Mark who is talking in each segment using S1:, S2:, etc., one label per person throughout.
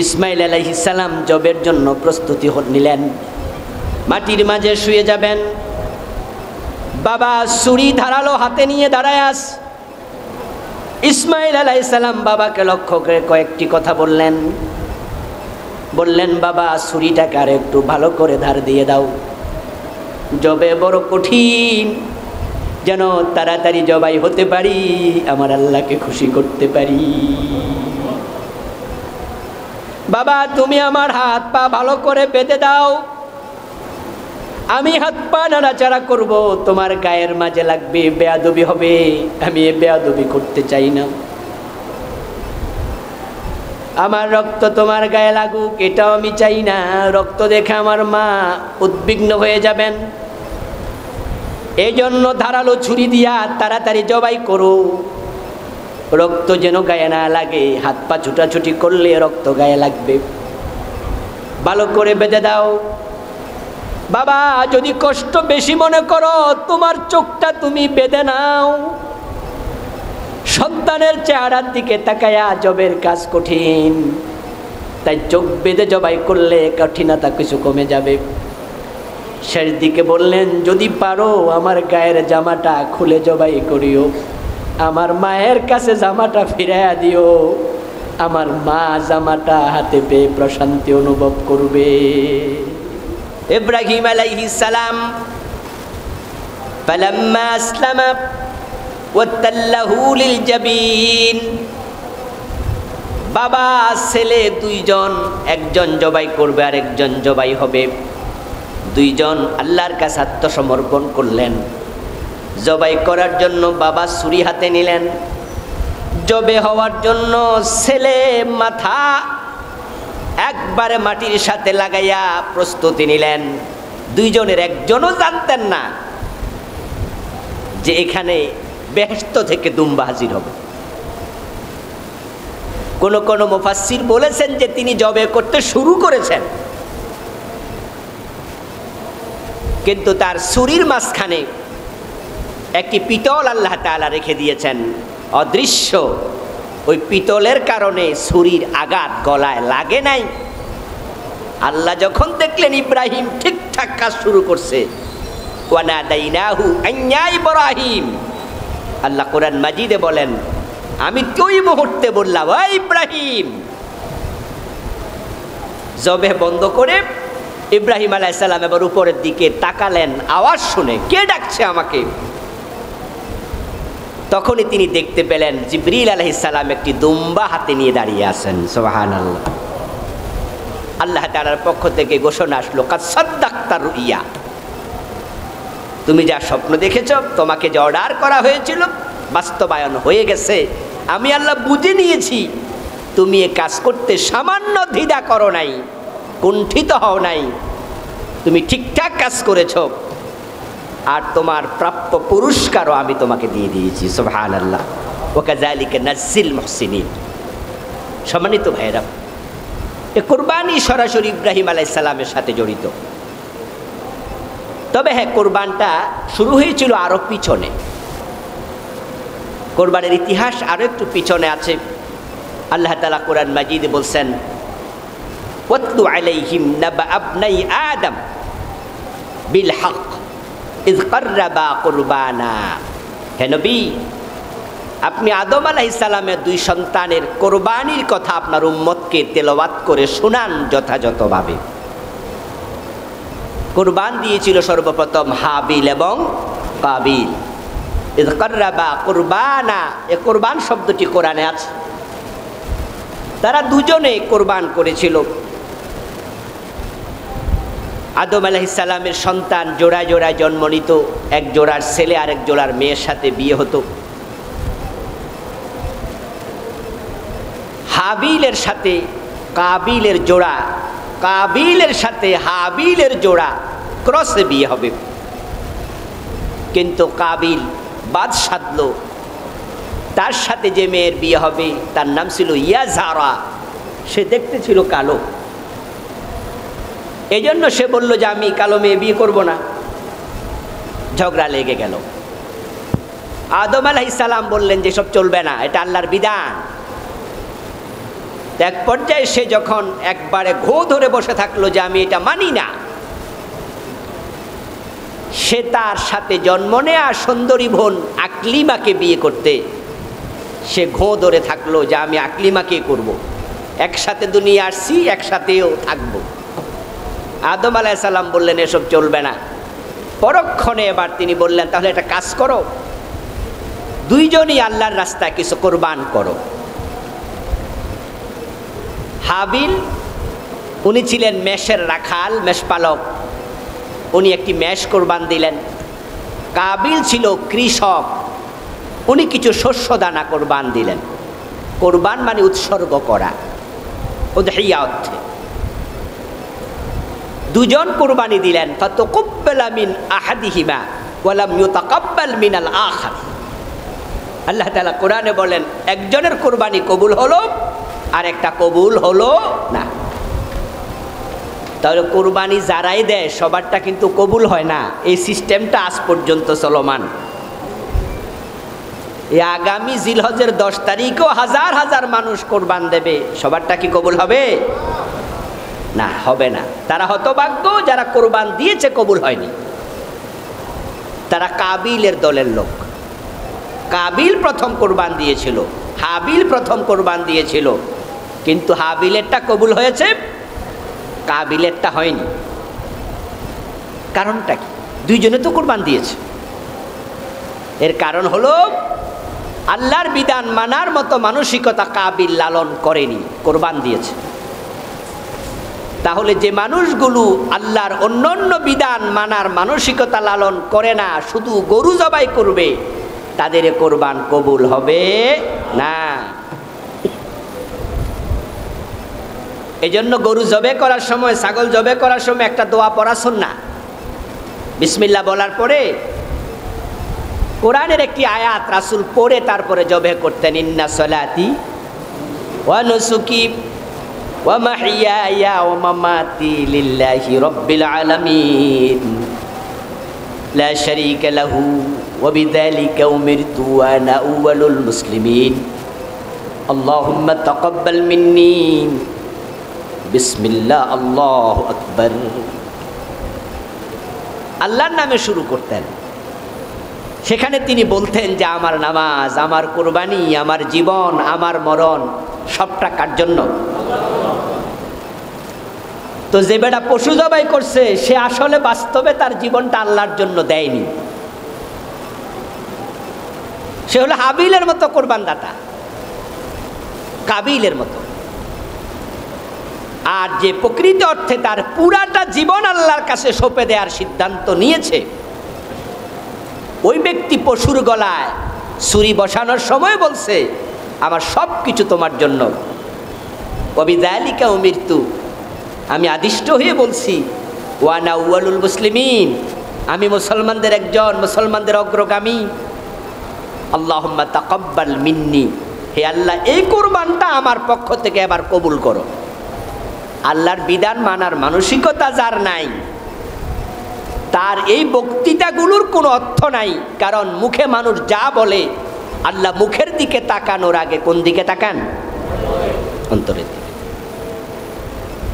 S1: ইসমাইল আলাইহিস সালাম জবের জন্য প্রস্তুতি নিলেন। মাটির মাঝে শুয়ে যাবেন। বাবা ছুরি ধারালো হাতে নিয়ে দাঁড়ায় আস। ইসমাইল আলাইহিস সালাম বাবাকে লক্ষ্য করে কয়েকটি কথা বললেন। বাবা ছুরিটাকে আর একটু ভালো করে ধার দিয়ে দাও, জবে বড় কঠিন, যেন তাড়াতাড়ি জবাই হতে পারি, আমার আল্লাহকে খুশি করতে পারি। বাবা তুমি আমার হাত পা ভালো করে বেঁধে দাও, আমি হাত পা নাড়াচাড়া করব, তোমার গায়ের মাঝে লাগবে, বেয়াদবি হবে, আমি এ বেয়াদবি করতে চাই না। আমার রক্ত তোমার গায়ে লাগুক এটাও আমি চাই না, রক্ত দেখে আমার মা উদ্বিগ্ন হয়ে যাবেন। এই জন্য ধারালো ছুরি দিয়া তাড়াতাড়ি জবাই করো, রক্ত যেন গায়ে না লাগে, হাত পা ছুটাছুটি করলে রক্ত গায়ে লাগবে, ভালো করে বেঁধে দাও। বাবা যদি কষ্ট বেশি মনে করো তোমার চোখটা তুমি বেঁধে নাও, সন্তানের চেহারার দিকে তাকায়া জবের কাজ কঠিন, তাই চোখ বেঁধে জবাই করলে কঠিনতা কিছু কমে যাবে। শেষ দিকে বললেন যদি পারো আমার গায়ের জামাটা খুলে জবাই করিও, আমার মায়ের কাছে জামাটা ফিরাইয়া দিও, আমার মা জামাটা হাতে পেয়ে প্রশান্তি অনুভব করবে। ইব্রাহিম আলাইহিস সালাম ফালাম্মা আসলামা ওয়াতাল্লাহু লিল জাবিন, বাবা ছেলে দুইজন, একজন জবাই করবে আর একজন জবাই হবে, দুইজন আল্লাহর কাছে আত্মসমর্পণ করলেন। জবাই করার জন্য বাবা ছুরি হাতে নিলেন, জবে হওয়ার জন্য ছেলে মাথা একবারে মাটির সাথে লাগাইয়া প্রস্তুতি নিলেন। দুইজনের একজনও জানতেন না যে এখানে বেহেশত থেকে দুম্বা হাজির হবে। কোন কোন মুফাসসির বলেছেন যে তিনি জবে করতে শুরু করেছেন, কিন্তু তার ছুরির মাঝখানে একটি পিতল আল্লাহ তাআলা রেখে দিয়েছেন অদৃশ্য, ওই পিতলের কারণে ছুরির আঘাত গলায় লাগে নাই। আল্লাহ যখন দেখলেন ইব্রাহিম ঠিকঠাক কাজ শুরু করছে, ওয়ানাদাইনাহু আইয়া ইব্রাহিম, আল্লাহ কোরআন মাজিদে বলেন আমি ওই মুহূর্তে বললাম ও ইব্রাহিম। জবে বন্ধ করে ইব্রাহিম আলাইহিস সালাম এবার উপরের দিকে তাকালেন, আওয়াজ শুনে কে ডাকছে আমাকে। তখনই তিনি দেখতে পেলেন জিবরিল আলাইহিস সালাম একটি দুম্বা হাতে নিয়ে দাঁড়িয়ে আছেন। সুবহানাল্লাহ। আল্লাহ তাআলার পক্ষ থেকে ঘোষণা আসলো কাদ সাদ্দাকতা রুইয়া, তুমি যা স্বপ্ন দেখেছো, তোমাকে যে অর্ডার করা হয়েছিল বাস্তবায়ন হয়ে গেছে। আমি আল্লাহ বুঝে নিয়েছি তুমি এ কাজ করতে সামান্য দ্বিধা করো নাই, কুণ্ঠিত হও নাই, তুমি ঠিকঠাক কাজ করেছো, আর তোমার প্রাপ্য পুরস্কারও আমি তোমাকে দিয়ে দিয়েছি। সুবহানাল্লাহ। ওয়াকাযালিকা নাজ্জিল মুহসিনিন। সম্মানিত ভাইরা, এ কুরবানি সরাসরি ইব্রাহিম আলাইহিস সালামের সাথে জড়িত। তবে হ্যাঁ, কোরবানটা শুরু হয়েছিল আরো পিছনে, কোরবানের ইতিহাস আরো একটু পিছনে আছে। আল্লাহ তাআলা কোরআন মাজিদে বলছেন ওয়াতলু আলাইহিম নাবা আবনাই আদম বিল হক ইয কাররাবা কুরবানা। হে নবী, আপনি আদম আলাইহিস সালামের দুই সন্তানের কোরবানির কথা আপনার উম্মতকে তেলাওয়াত করে শোনান যথাযথভাবে। কুরবান দিয়েছিল সর্বপ্রথম হাবিল এবং কাবিল। ইয কাররাবা কুরবানা, এই কুরবান শব্দটি কোরআনে আছে। তারা দুজনে কোরবান করেছিল। আদম আলাইহিস সালামের সন্তান জোড়ায় জোড়ায় জন্ম নিত, এক জোড়ার ছেলে আর এক জোড়ার মেয়ের সাথে বিয়ে হতো। হাবিলের সাথে কাবিলের জোড়া, কাবিলের সাথে হাবিলের জোড়া ক্রসে বিয়ে হবে, কিন্তু কাবিল বাদ সাধল, তার সাথে যে মেয়ের বিয়ে হবে তার নাম ছিল ইয়াজারা, সে দেখতে ছিল কালো। এই জন্য সে বলল যে আমি কালো মেয়ে বিয়ে করব না। ঝগড়া লেগে গেল। আদম আলাইহিস সালাম বললেন যে সব চলবে না, এটা আল্লাহর বিধান। এক পর্যায়ে সে যখন একবারে ঘো ধরে বসে থাকলো যে আমি এটা মানি না, সে তার সাথে জন্ম নেয়া সুন্দরী বোন আকলিমাকে বিয়ে করতে সে ঘো ধরে থাকলো যে আমি আকলিমাকে করব, একসাথে দুনিয়া আসছি, একসাথেও থাকবো। আদম আলাইহিস সালাম বললেন এসব চলবে না। পরক্ষণে এবার তিনি বললেন তাহলে একটা কাজ করো, দুইজনই আল্লাহর রাস্তায় কিছু কোরবান করো। হাবিল উনি ছিলেন মেষের রাখাল, মেষপালক, উনি একটি মেষ কোরবান দিলেন। কাবিল ছিল কৃষক, উনি কিছু শস্য দানা কোরবান দিলেন। কোরবান মানে উৎসর্গ করা, উদহিয়া অর্থে। দুজন কোরবানি দিলেন। ফাতাকাব্বালা মিন আহাদিহিমা ওয়া লাম ইউতাকাব্বাল মিনাল আখার। আল্লাহ তাআলা কোরআনে বলেন একজনের কোরবানি কবুল হলো আর একটা কবুল হলো না। তাহলে কোরবানি যারাই দেয় সবারটা কিন্তু কবুল হয় না। এই সিস্টেমটা আজ পর্যন্ত চলমান। এই আগামী জিলহজের 10 তারিখও হাজার হাজার মানুষ কোরবান দেবে, সবারটা কি কবুল হবে? না, হবে না। তারা হতভাগ্য যারা কোরবান দিয়েছে কবুল হয়নি। তারা কাবিলের দলের লোক। কাবিল প্রথম কোরবান দিয়েছিল, হাবিল প্রথম কোরবান দিয়েছিল, কিন্তু হাবিলেরটা কবুল হয়েছে, কাবিলেরটা হয়নি। কারণটা কি? দুইজনে তো কোরবান দিয়েছে। এর কারণ হলো আল্লাহর বিধান মানার মতো মানসিকতা কাবিল লালন করেনি, কোরবান দিয়েছে। তাহলে যে মানুষগুলো আল্লাহর অন্যান্য বিধান মানার মানসিকতা লালন করে না, শুধু গরু জবাই করবে, তাদের কোরবান কবুল হবে না। এজন্য গরু জবে করার সময়, ছাগল জবে করার সময় একটা দোয়া পড়া সুন্নাহ। বিসমিল্লাহ বলার পরে কোরআনের একটি আয়াত রাসূল পড়ে তারপরে জবে করতেন। ইন্না সলাতি ওয়া নুসুকি ওয়া মাহইয়ায়া ওয়া মামাতি লিল্লাহি রাব্বিল আলামিন লা শারীকা লাহু ওয়া বিযালিকা উমিরতু ওয়া আনা আউয়ালুল মুসলিমিন আল্লাহুম্মা তাকাব্বাল মিন্নি বিসমিল্লাহ আল্লাহু আকবার। আল্লাহর নামে শুরু করতেন। সেখানে তিনি বলতেন যে আমার নামাজ, আমার কোরবানি, আমার জীবন, আমার মরণ সবটা কার জন্য? তো যে বেটা পশু জবাই করছে সে আসলে বাস্তবে তার জীবনটা আল্লাহর জন্য দেয়নি। সে হলো হাবিলের মতো কোরবান দাতা, কাবিলের মতো। আর যে প্রকৃত অর্থে তার পুরাটা জীবন আল্লাহর কাছে সঁপে দেওয়ার সিদ্ধান্ত নিয়েছে, ওই ব্যক্তি পশুর গলায় ছুরি বসানোর সময় বলছে আমার সব কিছু তোমার জন্য। ওয়াবিযালিকা উমিরতু, আমি আদিষ্ট হয়ে বলছি, ওয়া আনা আউয়ালুল মুসলিমিন, আমি মুসলমানদের একজন, মুসলমানদের অগ্রগামী। আল্লাহুম্মা তাকাব্বাল মিন্নি, হে আল্লাহ এই কোরবানটা আমার পক্ষ থেকে এবার কবুল করো। আল্লাহর বিধান মানার মানসিকতা যার নাই, তার এই বক্তৃতাগুলোর কোনো অর্থ নাই। কারণ মুখে মানুষ যা বলে, আল্লাহ মুখের দিকে তাকানোর আগে কোন দিকে তাকান? অন্তরের দিকে।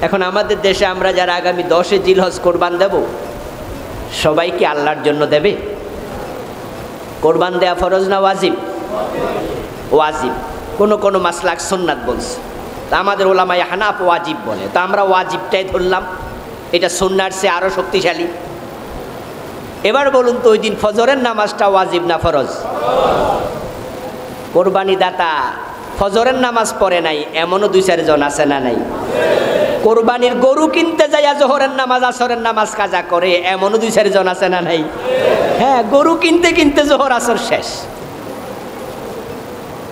S1: এখন আমাদের দেশে আমরা যারা আগামী 10 জিলহজ কোরবান দেব, সবাই কি আল্লাহর জন্য দেবে? কোরবান দেয়া ফরজ না ওয়াজিব? ওয়াজিব। কোন মাসলাক সুন্নাত বলছে, তা আমাদের ওলামায়ে হানাফ ওয়াজিব বলে, তা আমরা ওয়াজিবটাই ধরলাম, এটা সুন্নার চেয়ে আরো শক্তিশালী। এবার বলুন তো ওই দিন ফজরের নামাজটা ওয়াজিব না ফরজ? কোরবানি দাতা ফজরের নামাজ পড়ে নাই এমনও 2-4 জন আছে না নাই? কোরবানির গরু কিনতে যাইয়া জোহরের নামাজ আসরের নামাজ কাজা করে এমনও 2-4 জন আছে না নাই? হ্যাঁ, গরু কিনতে কিনতে জোহর আসর শেষ।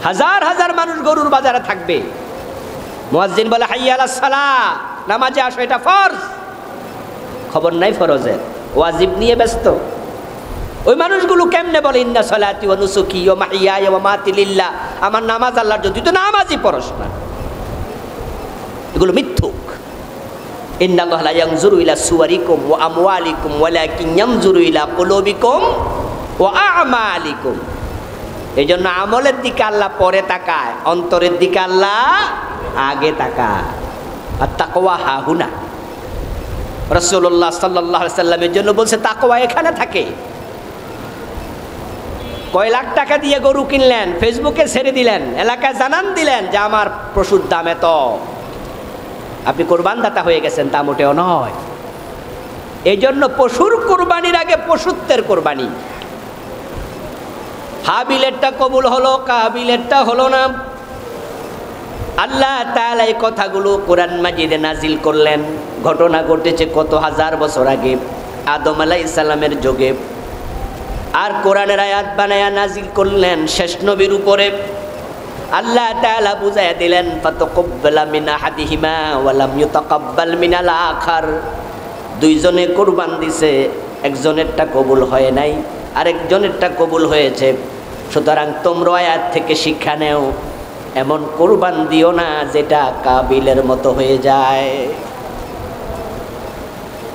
S1: হাজার হাজার মানুষ গরুর বাজারে থাকবে, মুয়াজ্জিন বলে হাইয়া আলাস সালাহ, নামাজে আসো, এটা ফরজ। খবর নাই ফরজের, ওয়াজিব নিয়ে ব্যস্ত। ওই মানুষগুলো কেমনে বলে ইন্না সলাতি ওয়া নুসুকি ওয়া মাহইয়ায়া ওয়া মামাতি লিল্লাহ, আমার নামাজ আল্লাহর জন্য, তুই তো নামাজই পড়স না। এগুলো মিথ্যুক। ইন্নাল্লাহা লা ইয়ানজুরু ইলা সুওয়ারিকুম ওয়া আমওয়ালিকুম ওয়ালাকিন ইয়ানজুরু ইলা কুলুবিকুম ওয়া আ'মালিকুম। এই জন্য আমলের দিকে আল্লাহ পরে তাকায়, অন্তরের দিকে আল্লাহ আগে তাকা। আর তাকওয়া হাহুনা, রাসূলুল্লাহ সাল্লাল্লাহু আলাইহি সাল্লামের জন্য বলছে তাকওয়া এখানে থাকে। কয় লাখ টাকা দিয়ে গরু কিনলেন, ফেসবুকে ছেড়ে দিলেন, এলাকায় জানান দিলেন যে আমার পশুর দাম এত, আপনি কোরবান দাতা হয়ে গেছেন, তা মোটেও নয়। এই জন্য পশুর কোরবানির আগে পশুত্বের কোরবানি। হাবিলেরটা কবুল হলো, কাবিলেরটা হলো না। আল্লাহ তাআলা এই কথাগুলো কোরআন মাজিদে নাজিল করলেন। ঘটনা ঘটেছে কত হাজার বছর আগে, আদম আলাইহিস সালামের যুগে। আর কোরআনের আয়াত বানায়া নাজিল করলেন শেষ নবীর উপরে। আল্লাহ তাআলা বুঝাইয়া দিলেন ফাতাকাব্বালা মিন আহাদিহিমা ওয়া লাম ইউতাকাব্বাল মিনাল আখার। দুইজনে কোরবান দিছে, একজনেরটা কবুল হয় নাই, আরেকজনেরটা কবুল হয়েছে। সুতরাং তোমরা আয়াত থেকে শিক্ষা নেও, এমন কোরবান দিও না যেটা কাবিলের মতো হয়ে যায়।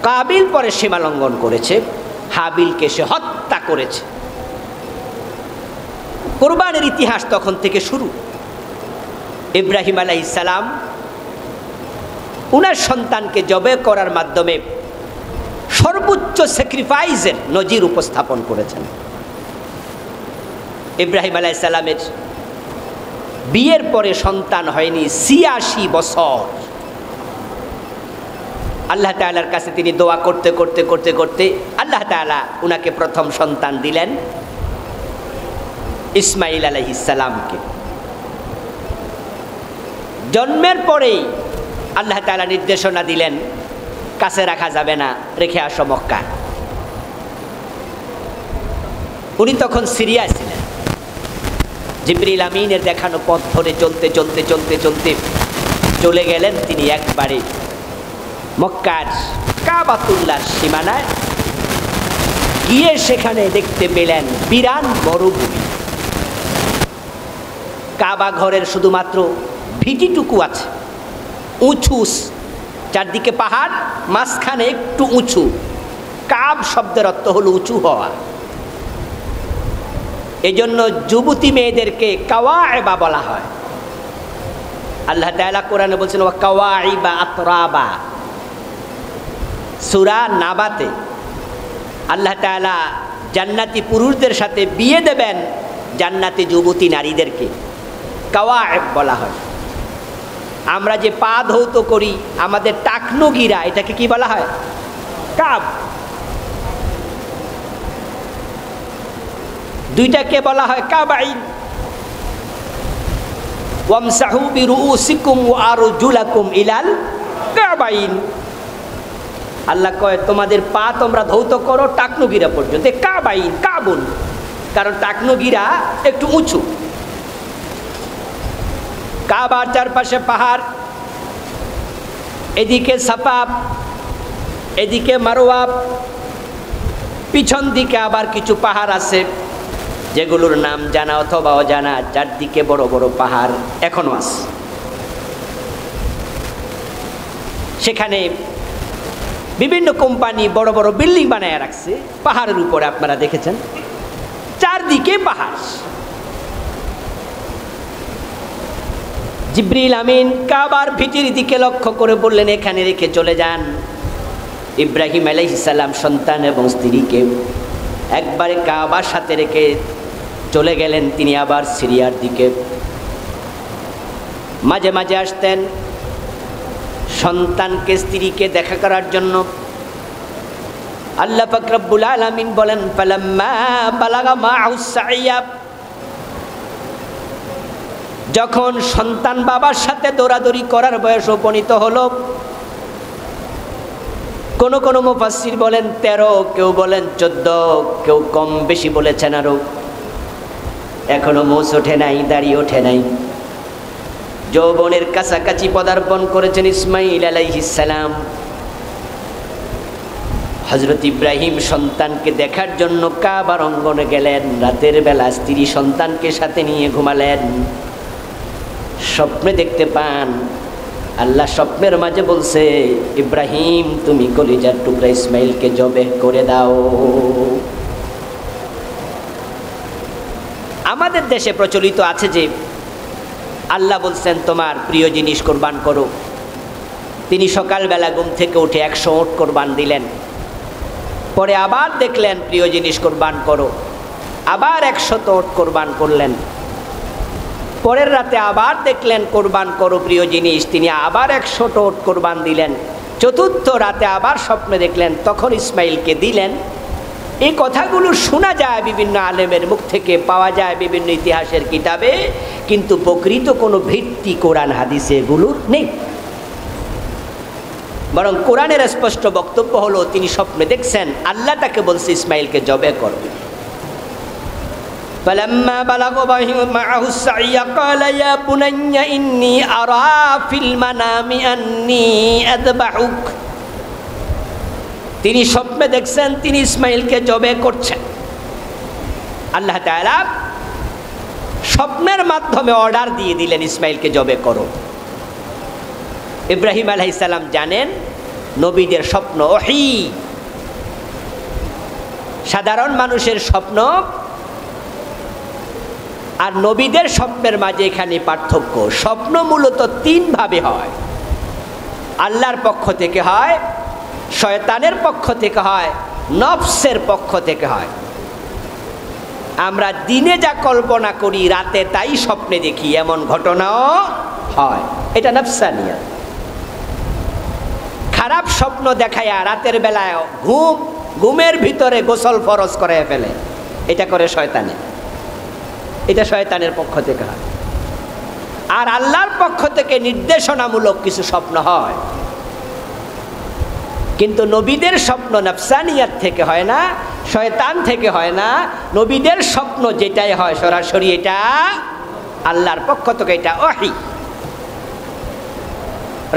S1: কাবিল পরে সীমা লঙ্ঘন করেছে, হাবিলকে সে হত্যা করেছে। কোরবানের ইতিহাস তখন থেকে শুরু। ইব্রাহিম আলাইহিস সালাম উনার সন্তানকে জবে করার মাধ্যমে সর্বোচ্চ স্যাক্রিফাইসের নজির উপস্থাপন করেছেন। ইব্রাহিম আলাইহিস সালামের বিয়ের পরে সন্তান হয়নি ৮৬ বছর। আল্লাহ তাআলার কাছে তিনি দোয়া করতে করতে করতে করতে আল্লাহ তাআলা উনাকে প্রথম সন্তান দিলেন ইসমাইল আলাইহিস সালামকে। জন্মের পরেই আল্লাহ তাআলা নির্দেশনা দিলেন কাছে রাখা যাবে না, রেখে আসো মক্কায়। উনি তখন সিরিয়ায় ছিলেন। জিবরিল আমিনের দেখানো পথ ধরে চলতে চলতে চলতে চলতে চলে গেলেন তিনি একবারে মক্কার কাবাতুল্লাহর সীমানায়। গিয়ে সেখানে দেখতে পেলেন বিরান মরুভূমি। কাবা ঘরের শুধুমাত্র ভিটিটুকু আছে, উঁচু, চারদিকে পাহাড়, মাঝখানে একটু উঁচু। কাব শব্দের অর্থ হলো উঁচু হওয়া। এজন্য যুবতী মেয়েদেরকে কাওয়াইবা বলা হয়। আল্লাহ তাআলা কোরআনে বলছেন ওয়া কাওয়াইবা আতরাবা। সূরা নাবাতে আল্লাহ তাআলা জান্নাতি পুরুষদের সাথে বিয়ে দেবেন জান্নাতি যুবতী নারীদেরকে, কাওয়াইব বলা হয়। আমরা যে পা ধৌত করি আমাদের টাকনুগিরা, এটাকে কি বলা হয়? কাব। দুইটাকে বলা হয় কাবাইন। ওয়ামসাহু বিরুউসিকুম ওয়া আরজুলাকুম ইলাল কাবাইন। আল্লাহ কয় তোমাদের পা তোমরা ধৌত করো টাকনুগিরা পর্যন্ত, কাবাইন, কাবুন, কারণ টাকনুগিরা একটু উঁচু। কাবার চারপাশে পাহাড়, এদিকে সাফা, এদিকে মারওয়া, পিছন দিকে আবার কিছু পাহাড় আছে যেগুলোর নাম জানা অথবা অজানা। চারদিকে বড় বড় পাহাড় এখনো আছে। সেখানে বিভিন্ন কোম্পানি বড় বড় বিল্ডিং বানায় রাখছে পাহাড়ের উপরে, আপনারা দেখেছেন চারদিকে পাহাড়। জিবরিল আমিন কাবার ভিটির দিকে লক্ষ্য করে বললেন এখানে রেখে চলে যান। ইব্রাহিম আলাইহিস সালাম সন্তান এবং স্ত্রীকে একবারে কাবার সাথে রেখে চলে গেলেন তিনি আবার সিরিয়ার দিকে। মাঝে মাঝে আসতেন সন্তানকে স্ত্রীকে দেখা করার জন্য। আল্লাহ পাক রব্বুল আলামিন বলেন ফালাম্মা বালাগা মা'উস সাইয়া, যখন সন্তান বাবার সাথে দৌড়াদৌড়ি করার বয়স উপনীত হলো, কোন কোন মুফাসসির বলেন 13, কেউ বলেন 14, কেউ কম বেশি বলেছেন আরো। এখনো মোষ ওঠে নাই, দাড়ি ওঠে নাই, যৌবনের কাছাকাছি পদার্পণ করেছেন ইসমাইল আলাইহিস সালাম। হযরত ইব্রাহিম সন্তানকে দেখার জন্য কাবার অঙ্গনে গেলেন। রাতের বেলা স্ত্রী সন্তানকে সাথে নিয়ে ঘুমালেন। স্বপ্নে দেখতে পান আল্লাহ স্বপ্নের মাঝে বলছে ইব্রাহিম তুমি কলিজার টুকরা ইসমাইলকে জবেহ করে দাও। আমাদের দেশে প্রচলিত আছে যে আল্লাহ বলছেন তোমার প্রিয় জিনিস কোরবান করো। তিনি সকালবেলা ঘুম থেকে উঠে 100 উট কোরবান দিলেন। পরে আবার দেখলেন প্রিয় জিনিস কোরবান করো, আবার 100 উট কোরবান করলেন। পরের রাতে আবার দেখলেন কোরবান করো প্রিয় জিনিস, তিনি আবার 100 উট কোরবান দিলেন। চতুর্থ রাতে আবার স্বপ্নে দেখলেন, তখন ইসমাইলকে দিলেন। এই কথাগুলো শোনা যায় বিভিন্ন আলেমের মুখ থেকে, পাওয়া যায় বিভিন্ন ইতিহাসের কিতাবে, কিন্তু প্রকৃত কোনো ভিত্তি কোরআন হাদিসে এগুলোর নেই। বরং কোরআনের স্পষ্ট বক্তব্য হলো তিনি স্বপ্নে দেখছেন আল্লাহ তাকে বলছে ইসমাইলকে জবে করো। فلما بلغ معه السعي قال يا بني إني أرى في المنام أني أذبحك। তিনি স্বপ্নে দেখছেন তিনি ইসমাইলকে জবে করছেন। আল্লাহ তাআলা স্বপ্নের মাধ্যমে অর্ডার দিয়ে দিলেন ইসমাইলকে জবে করো। ইব্রাহিম আলাইহিস সালাম জানেন নবীদের স্বপ্ন ওহী, সাধারণ মানুষের স্বপ্ন আর নবীদের স্বপ্নের মাঝে এখানে পার্থক্য। স্বপ্ন মূলত 3 ভাবে হয়, আল্লাহর পক্ষ থেকে হয়, শয়তানের পক্ষ থেকে হয়, নফসের পক্ষ থেকে হয়। আমরা দিনে যা কল্পনা করি রাতে তাই স্বপ্নে দেখি, এমন ঘটনাও হয়, এটা নফসানিয়াত। খারাপ স্বপ্ন দেখায়া রাতের বেলায় ঘুমের ভিতরে গোসল ফরজ করে ফেলে, এটা করে শয়তানে, এটা শয়তানের পক্ষ থেকে হয়। আর আল্লাহর পক্ষ থেকে নির্দেশনামূলক কিছু স্বপ্ন হয়, কিন্তু নবীদের স্বপ্ন নফসানিয়াত থেকে হয় না, শয়তান থেকে হয় না। নবীদের স্বপ্ন যেটাই হয় সরাসরি এটা আল্লাহর পক্ষ থেকে, এটা ওহী।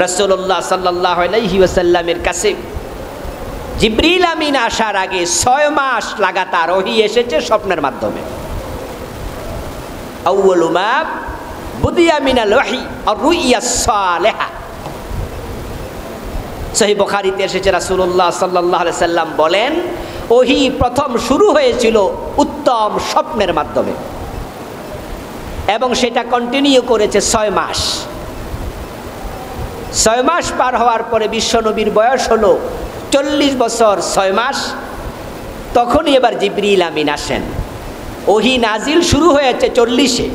S1: রাসূলুল্লাহ সাল্লাল্লাহু আলাইহি ওয়াসাল্লামের কাছে জিবরিল আমিন আসার আগে 6 মাস লাগাতার ওহী এসেছে স্বপ্নের মাধ্যমে। আউয়ালু মা বুদিয়া মিনাল ওহী আর-রুইয়াস সালেহা। সহিহ বুখারীতে এসেছে রাসূলুল্লাহ সাল্লাল্লাহু আলাইহি সাল্লাম বলেন ওহী প্রথম শুরু হয়েছিল উত্তম স্বপ্নের মাধ্যমে, এবং সেটা কন্টিনিউ করেছে 6 মাস। 6 মাস পার হওয়ার পরে বিশ্বনবীর বয়স হলো 40 বছর 6 মাস। তখনই এবার জিবরিল আমিন আসেন। ওহী নাজিল শুরু হয়েছে 40-এ,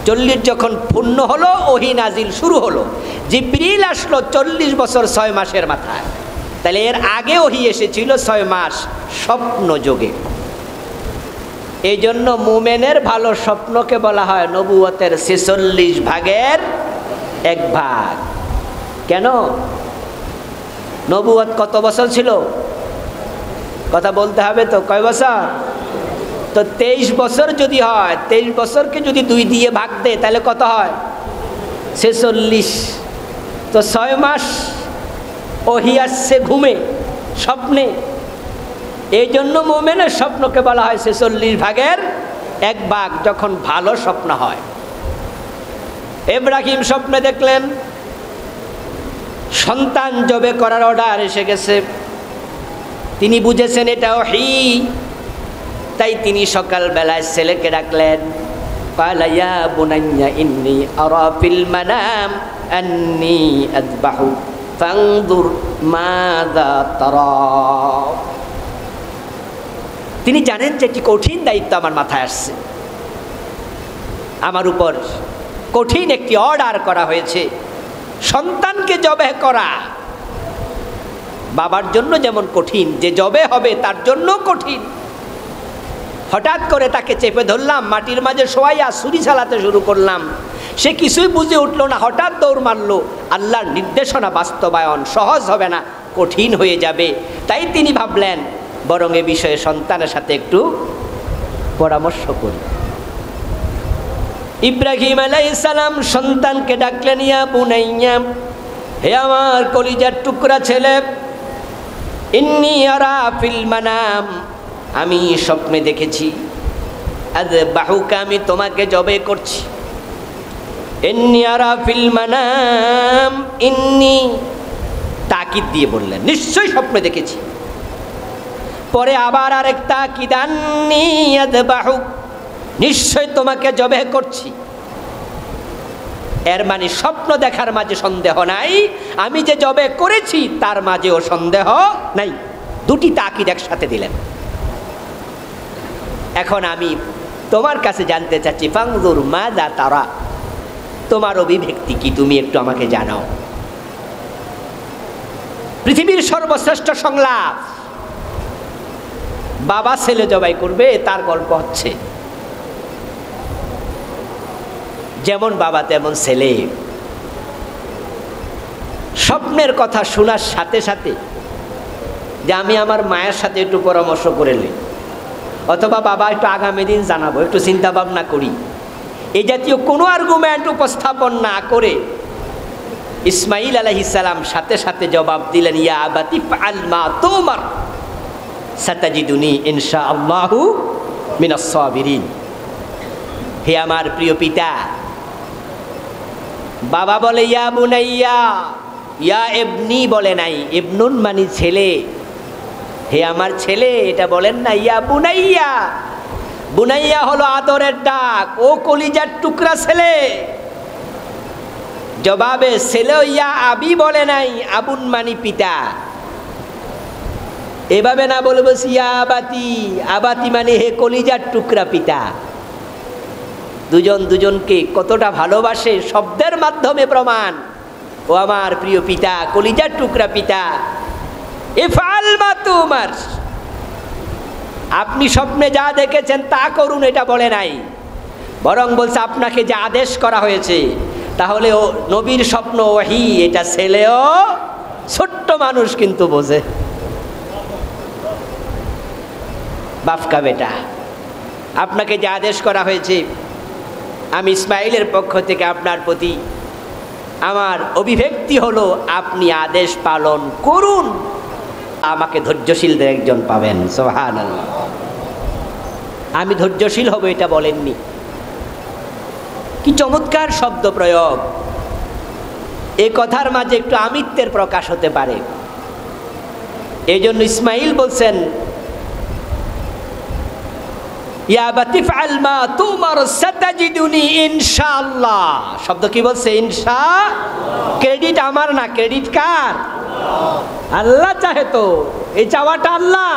S1: 40 যখন পূর্ণ হলো ওহী নাজিল শুরু হলো। জিবরিল আসলো 40 বছর 6 মাসের মাথায়। তাহলে এর আগে ওহী এসেছিল 6 মাস স্বপ্ন যোগে। এই জন্য মুমিনের ভালো স্বপ্নকে বলা হয় নবুয়তের 46 ভাগের 1 ভাগ। কেন? নবুয়ত কত বছর ছিল? কথা বলতে হবে তো, কয় বছর? তো 23 বছর যদি হয়, 23 বছরকে যদি 2 দিয়ে ভাগ দেয় তাহলে কত হয়? 46। তো 6 মাস ওহী আসছে ঘুমে, স্বপ্নে। এই জন্য মুমিনের স্বপ্নকে বলা হয় 46 ভাগের 1 ভাগ, যখন ভালো স্বপ্ন হয়। ইব্রাহিম স্বপ্নে দেখলেন সন্তান জবে করার অর্ডার এসে গেছে। তিনি বুঝেছেন এটা ওহী, তাই তিনি সকালবেলায় ছেলেকে ডাকলেন। ক্বালা ইয়া বুনাইয়া ইন্নী আরা ফিল মানাম আন্নী আযবাহু ফানজুর মাযা তারা। তিনি জানেন যে একটি কঠিন দায়িত্ব আমার মাথায় আসছে, আমার উপর কঠিন একটি অর্ডার করা হয়েছে, সন্তানকে জবে করা। বাবার জন্য যেমন কঠিন, যে জবে হবে তার জন্য কঠিন। হঠাৎ করে তাকে চেপে ধরলাম, মাটির মাঝে শোয়াইয়া ছুরি চালাতে শুরু করলাম। সে কিছুই বুঝে উঠল না, হঠাৎ দৌড় মারল। আল্লাহর নির্দেশনা বাস্তবায়ন সহজ হবে না, কঠিন হয়ে যাবে। তাই তিনি ভাবলেন বরং এ বিষয়ে সন্তানের সাথে একটু পরামর্শ করি। ইব্রাহিম আলাইহিস সালাম সন্তানকে ডাকলেন, ইয়া বুনাইয়া, হে আমার কলিজার টুকরা ছেলে, ইন্নী আরা ফিল মানাম, আমি স্বপ্নে দেখেছি, আযবাহুকা, আমি তোমাকে জবে করছি। ইন্নী আরা ফিল মানাম, ইন্নী তাকিদ দিয়ে বললেন নিশ্চয়ই স্বপ্নে দেখেছি। পরে আবার আরেক তাকিদ, আন্নী আযবাহুক, নিশ্চয় তোমাকে জবে করছি। এর মানে স্বপ্ন দেখার মাঝে সন্দেহ নাই, আমি যে জবে করেছি তার মাঝেও সন্দেহ নাই। দুটি তাকিদ একসাথে দিলেন। এখন আমি তোমার কাছে জানতে চাচ্ছি, ফাংজুর মাযা তারা, তোমার অভিব্যক্তি কি, তুমি একটু আমাকে জানাও। পৃথিবীর সর্বশ্রেষ্ঠ সংলাপ, বাবা ছেলে জবাই করবে, তার গল্প হচ্ছে। যেমন বাবা তেমন ছেলে। স্বপ্নের কথা শোনার সাথে সাথে যে আমি আমার মায়ের সাথে একটু পরামর্শ করে নিই, অথবা বাবা একটু আগামী দিন জানাবো, একটু চিন্তা ভাবনা করি, এই জাতীয় কোনো আর্গুমেন্ট উপস্থাপন না করে ইসমাঈল আলাইহিস সালাম সাথে সাথে জবাব দিলেন, ইয়া আবাতি ফাআল মা তুমার সাতাজিদুনি ইনশাআল্লাহু মিনাস সাবিরিন। হে আমার প্রিয় পিতা। বাবা বলে ইয়া বুনাইয়া, ইয়া ইবনি বলে নাই, ইবনুন মানে ছেলে, হে আমার ছেলে এটা বলেন না, ইয়া বুনাইয়া। বুনাইয়া হলো আদরের ডাক, ও কলিজার টুকরা ছেলে। জবাবে ছেলে ইয়া আবি বলে নাই, আবুন মানি পিতা। এভাবে না বলে বলছি ইয়া আবাতি, আবাতি মানে হে কলিজার টুকরা পিতা। দুজন দুজনকে কতটা ভালোবাসে শব্দের মাধ্যমে প্রমাণ। ও আমার প্রিয় পিতা, কলিজার টুকরা পিতা, ইফআল মা তুমার, আপনি স্বপ্নে যা দেখেছেন তা করুন, এটা বলে নাই, বরং বলছে আপনাকে যে আদেশ করা হয়েছে। তাহলে ও নবীর স্বপ্ন ওহী, এটা ছেলেও ছোট্ট মানুষ কিন্তু বোঝে। বাপকা বেটা, আপনাকে যে আদেশ করা হয়েছে, আমি ইসমাঈলের পক্ষ থেকে আপনার প্রতি আমার অভিব্যক্তি হলো আপনি আদেশ পালন করুন, আমাকে ধৈর্যশীলদের একজন পাবেন। সুবহানাল্লাহ। আমি ধৈর্যশীল হব এটা বলেননি। কি চমৎকার শব্দ প্রয়োগ! এই কথার মাঝে একটু আমিত্বের প্রকাশ হতে পারে। এই জন্য ইসমাঈল বলছেন, ইয়া আবাতি ফাআল মা তুমার সাতাজিদুনি ইনশাআল্লাহ। শব্দ কি বলছে? ইনশা। ক্রেডিট আমার না, ক্রেডিট কার? আল্লাহ চাহে তো, এই চাওয়াটা আল্লাহ।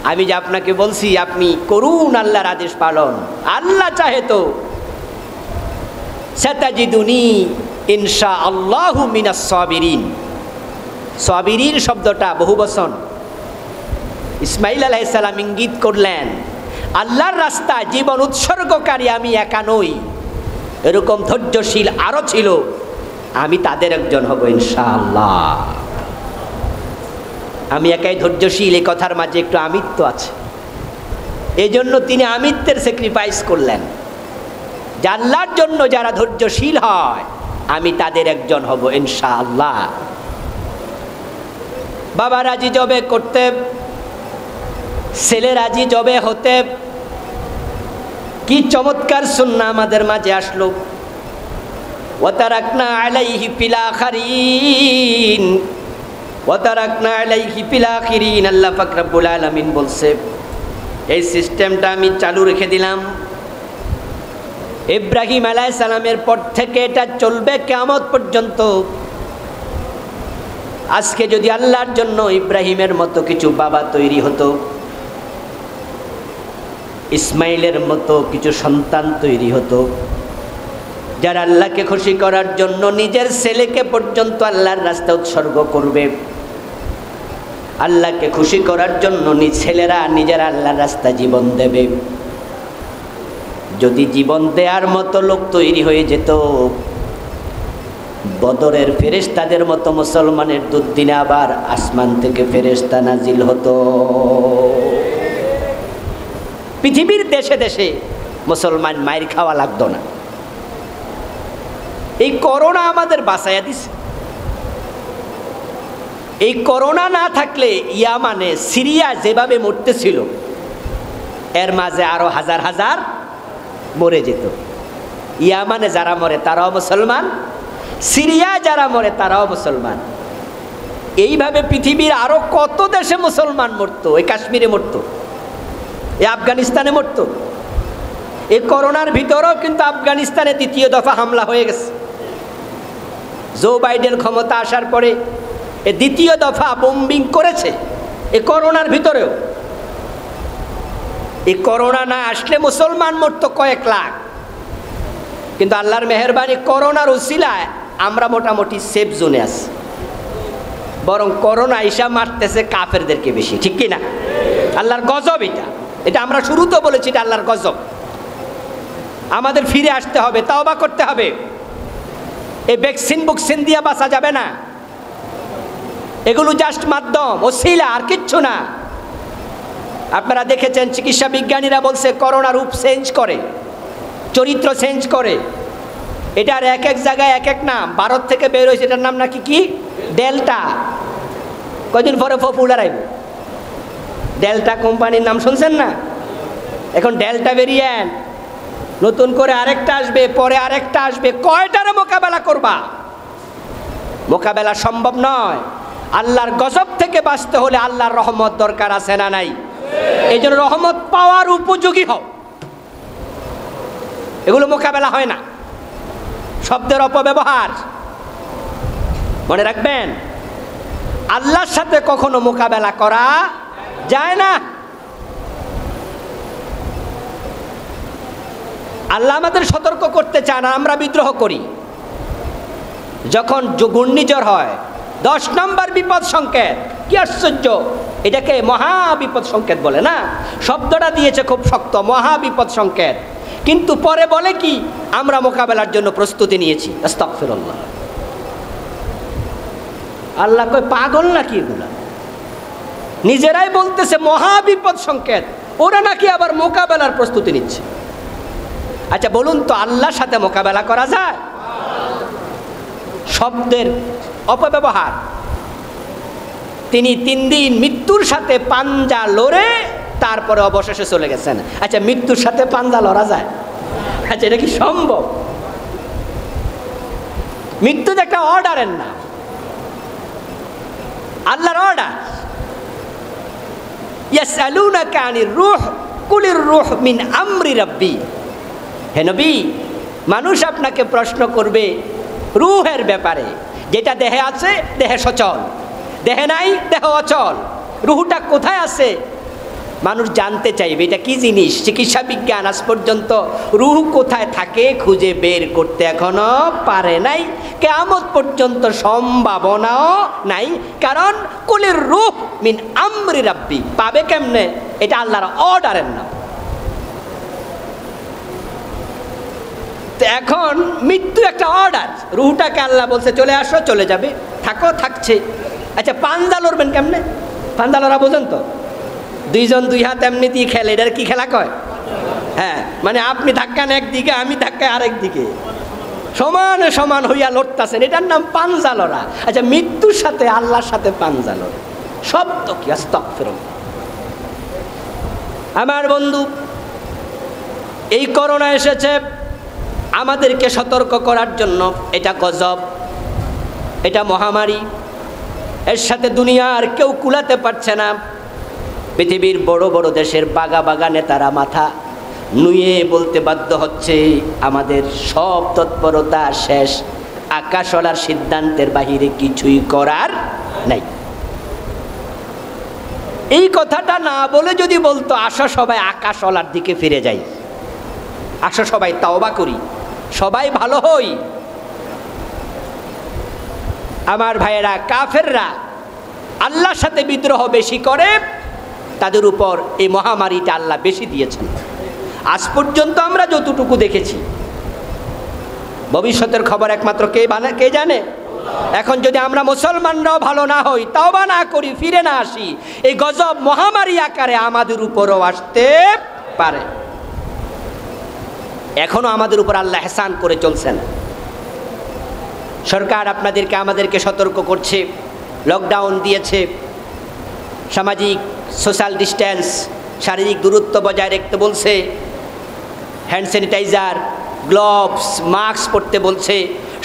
S1: আমি যে আপনাকে বলছি আপনি করুন আল্লাহর আদেশ পালন, আল্লাহ চাহে তো। সাতাজিদুনি ইনশাআল্লাহু মিনাস সাবিরিন। সাবিরিন শব্দটা বহুবচন। ইসমাঈল আলাইহিস সালাম ইঙ্গিত করলেন আল্লাহর রাস্তায় জীবন উৎসর্গকারী আমি একা নই, এরকম ধৈর্যশীল আরো ছিল, আমি তাদের একজন হব ইনশাআল্লাহ। আমি একাই ধৈর্যশীল, এই কথার মাঝে একটু আমিত্ব আছে। এই জন্য তিনি আমিত্বের স্যাক্রিফাইস করলেন, যে আল্লাহর জন্য যারা ধৈর্যশীল হয় আমি তাদের একজন হব ইনশাআল্লাহ। বাবা রাজি জবে করতে, ছেলে রাজি জবে হতে, কি চমৎকার সুন্নাহ আমাদের মাঝে আসলো। ওয়াতারাকনা আলাইহি ফিল আখিরিন, ওয়াতারাকনা আলাইহি ফিল আখিরিন। আল্লাহ পাক রব্বুল আলামিন বলছে, এই সিস্টেমটা আমি চালু রেখে দিলাম। ইব্রাহিম আলাইহিস সালামের পর থেকে এটা চলবে কিয়ামত পর্যন্ত। আজকে যদি আল্লাহর জন্য ইব্রাহিমের মতো কিছু বাবা তৈরি হতো, ইসমাঈলের মতো কিছু সন্তান তৈরি হতো, যারা আল্লাহকে খুশি করার জন্য নিজের ছেলেকে পর্যন্ত আল্লাহর রাস্তায় উৎসর্গ করবে, আল্লাহকে খুশি করার জন্য ছেলেরা নিজেরা আল্লাহর রাস্তায় জীবন দেবে। যদি জীবন দেওয়ার মতো লোক তৈরি হয়ে যেত, বদরের ফেরেশতাদের মতো মুসলমানের দুর্দিনে আবার আসমান থেকে ফেরেশতা নাজিল হতো। পৃথিবীর দেশে দেশে মুসলমান মায়ের খাওয়া লাগতো না। এই করোনা আমাদের বাঁচাইয়া দিছে। এই করোনা না থাকলে ইয়ামানে, সিরিয়া যেভাবে মরতেছিল, এর মাঝে আরো হাজার হাজার মরে যেত। ইয়ামানে যারা মরে তারাও মুসলমান, সিরিয়া যারা মরে তারাও মুসলমান। এইভাবে পৃথিবীর আরো কত দেশে মুসলমান মরতো। এই কাশ্মীরে মরতো, এই আফগানিস্তানে মরতো, এই করোনার ভিতরেও কিন্তু আফগানিস্তানে দ্বিতীয় দফা হামলা হয়ে গেছে। জো বাইডেন ক্ষমতা আসার পরে এই দ্বিতীয় দফা বোম্বিং করেছে এই করোনার ভিতরেও। এই করোনা না আসলে মুসলমান মরতো কয়েক লাখ, কিন্তু আল্লাহর মেহেরবানি করোনার উসিলায় আমরা মোটামুটি সেফ জোনে আছি। বরং করোনা আইসা মারতেছে কাফেরদেরকে বেশি, ঠিক কি না? আল্লাহর গজব এটা, এটা আমরা শুরুতে বলেছি, এটা আল্লাহর গজব। আমাদের ফিরে আসতে হবে, তওবা করতে হবে। এই ভ্যাকসিন দিয়ে বাঁচা যাবে না, এগুলো জাস্ট মাধ্যম, ওসিলা, আর কিচ্ছু না। আপনারা দেখেছেন চিকিৎসা বিজ্ঞানীরা বলছে করোনা রূপ চেঞ্জ করে, চরিত্র চেঞ্জ করে। এটার এক এক জায়গায় এক এক নাম। ভারত থেকে বের হয়েছে, এটার নাম নাকি কি ডেল্টা। কয়দিন পরে পপুলার আইব। ডেল্টা কোম্পানির নাম শুনছেন না? এখন ডেল্টা ভেরিয়েন্ট, নতুন করে আরেকটা আসবে, পরে আরেকটা আসবে। কয়টারে মোকাবেলা করবা? মোকাবেলা সম্ভব নয়। আল্লাহর গজব থেকে বাঁচতে হলে আল্লাহর রহমত দরকার আছে না নাই? এই জন্য রহমত পাওয়ার উপযোগী হও। এগুলো মোকাবেলা হয় না, শব্দের অপব্যবহার। মনে রাখবেন, আল্লাহর সাথে কখনো মোকাবেলা করা যায় না। আল্লাহ আমাদের সতর্ক করতে চান, আমরা বিদ্রোহ করি। যখন ঘূর্ণিঝড় হয় 10 নম্বর বিপদ সংকেত। কি আশ্চর্য, এটাকে মহা বিপদ সংকেত বলে না? শব্দটা দিয়েছে খুব শক্ত, মহা বিপদ সংকেত। কিন্তু পরে বলে কি, আমরা মোকাবেলার জন্য প্রস্তুতি নিয়েছি। আস্তাগফিরুল্লাহ। আল্লাহ কয় পাগল নাকি এগুলা? নিজেরাই বলতেছে মহা বিপদ সংকেত, ওরা নাকি আবার মোকাবেলার প্রস্তুতি নিচ্ছে। আচ্ছা বলুন তো, আল্লাহর সাথে মোকাবেলা করা যায়? শব্দের অপব্যবহার। তিনি 3 দিন মৃত্যুর সাথে পাঞ্জা লড়ে তারপরে অবশেষে চলে গেছেন। আচ্ছা, মৃত্যুর সাথে পাঞ্জা লড়া যায়? আচ্ছা, এটা কি সম্ভব? মৃত্যু তো একটা অর্ডারের নাম, আল্লাহর অর্ডার। ইয়াসআলুনাকা আনির রূহ কুলির রূহ মিন আমরি রাব্বি। হে নবী, মানুষ আপনাকে প্রশ্ন করবে রূহের ব্যাপারে, যেটা দেহে আছে দেহে সচল, দেহে নাই দেহ অচল। রূহটা কোথায় আছে মানুষ জানতে চাইবে, এটা কি জিনিস। চিকিৎসা বিজ্ঞান আজ পর্যন্ত রূহ কোথায় থাকে খুঁজে বের করতে এখনো পারে নাই। কিয়ামত পর্যন্ত সম্ভাবনাও নাই, কারণ কুলির রূহ মিন আমরি রাব্বি। পাবে কেমনে? এটা আল্লাহর অর্ডারের নাম। এখন মৃত্যু একটা অর্ডার, রুহটাকে আল্লাহ বলছে চলে আসো, চলে যাবে, থাকো, থাকছে। আচ্ছা, পাঞ্জা লড়বেন কেমনে? পাঞ্জা লড়া বোঝেন তো? 2 জন 2 হাত এমনি দিয়ে খেলে, এটার কি খেলা কয়? হ্যাঁ, মানে আপনি ধাক্কান একদিকে, আমি ধাক্কায় আরেক দিকে, সমানে সমান হইয়া লড়তাছেন, এটার নাম পাঞ্জা লড়া। আচ্ছা, মৃত্যুর সাথে আল্লাহর সাথে পাঞ্জা লড়া, শব্দ কি? আস্তাগফিরুল্লাহ। আমার বন্ধু, এই করোনা এসেছে আমাদেরকে সতর্ক করার জন্য। এটা গজব, এটা মহামারী, এর সাথে দুনিয়ার কেউ কুলাতে পারছে না। পৃথিবীর বড় বড় দেশের বাগা বাগা নেতারা মাথা নুয়ে বলতে বাধ্য হচ্ছে, আমাদের সব তৎপরতা শেষ, আকাশওয়ালার সিদ্ধান্তের বাহিরে কিছুই করার নাই। এই কথাটা না বলে যদি বলতো, আসো সবাই আকাশওয়ালার দিকে ফিরে যাই, আসো সবাই তাওবা করি, সবাই ভালো হই। আমার ভাইয়েরা, কাফেররা আল্লাহর সাথে বিদ্রোহ বেশি করে, তাদের উপর এই মহামারীটা আল্লাহ বেশি দিয়েছেন। আজ পর্যন্ত আমরা যতটুকু দেখেছি, ভবিষ্যতের খবর একমাত্র কে জানে? এখন যদি আমরা মুসলমানরাও ভালো না হই, তাওবা না করি, ফিরে না আসি, এই গজব মহামারী আকারে আমাদের উপরও আসতে পারে। এখনো আমাদের উপর আল্লাহ ইহসান করে চলছেন। সরকার আপনাদেরকে আমাদেরকে সতর্ক করছে, লকডাউন দিয়েছে, সামাজিক সোশ্যাল ডিস্টেন্স, শারীরিক দূরত্ব বজায় রাখতে বলছে, হ্যান্ড স্যানিটাইজার, গ্লোভস, মাস্ক পরতে বলছে।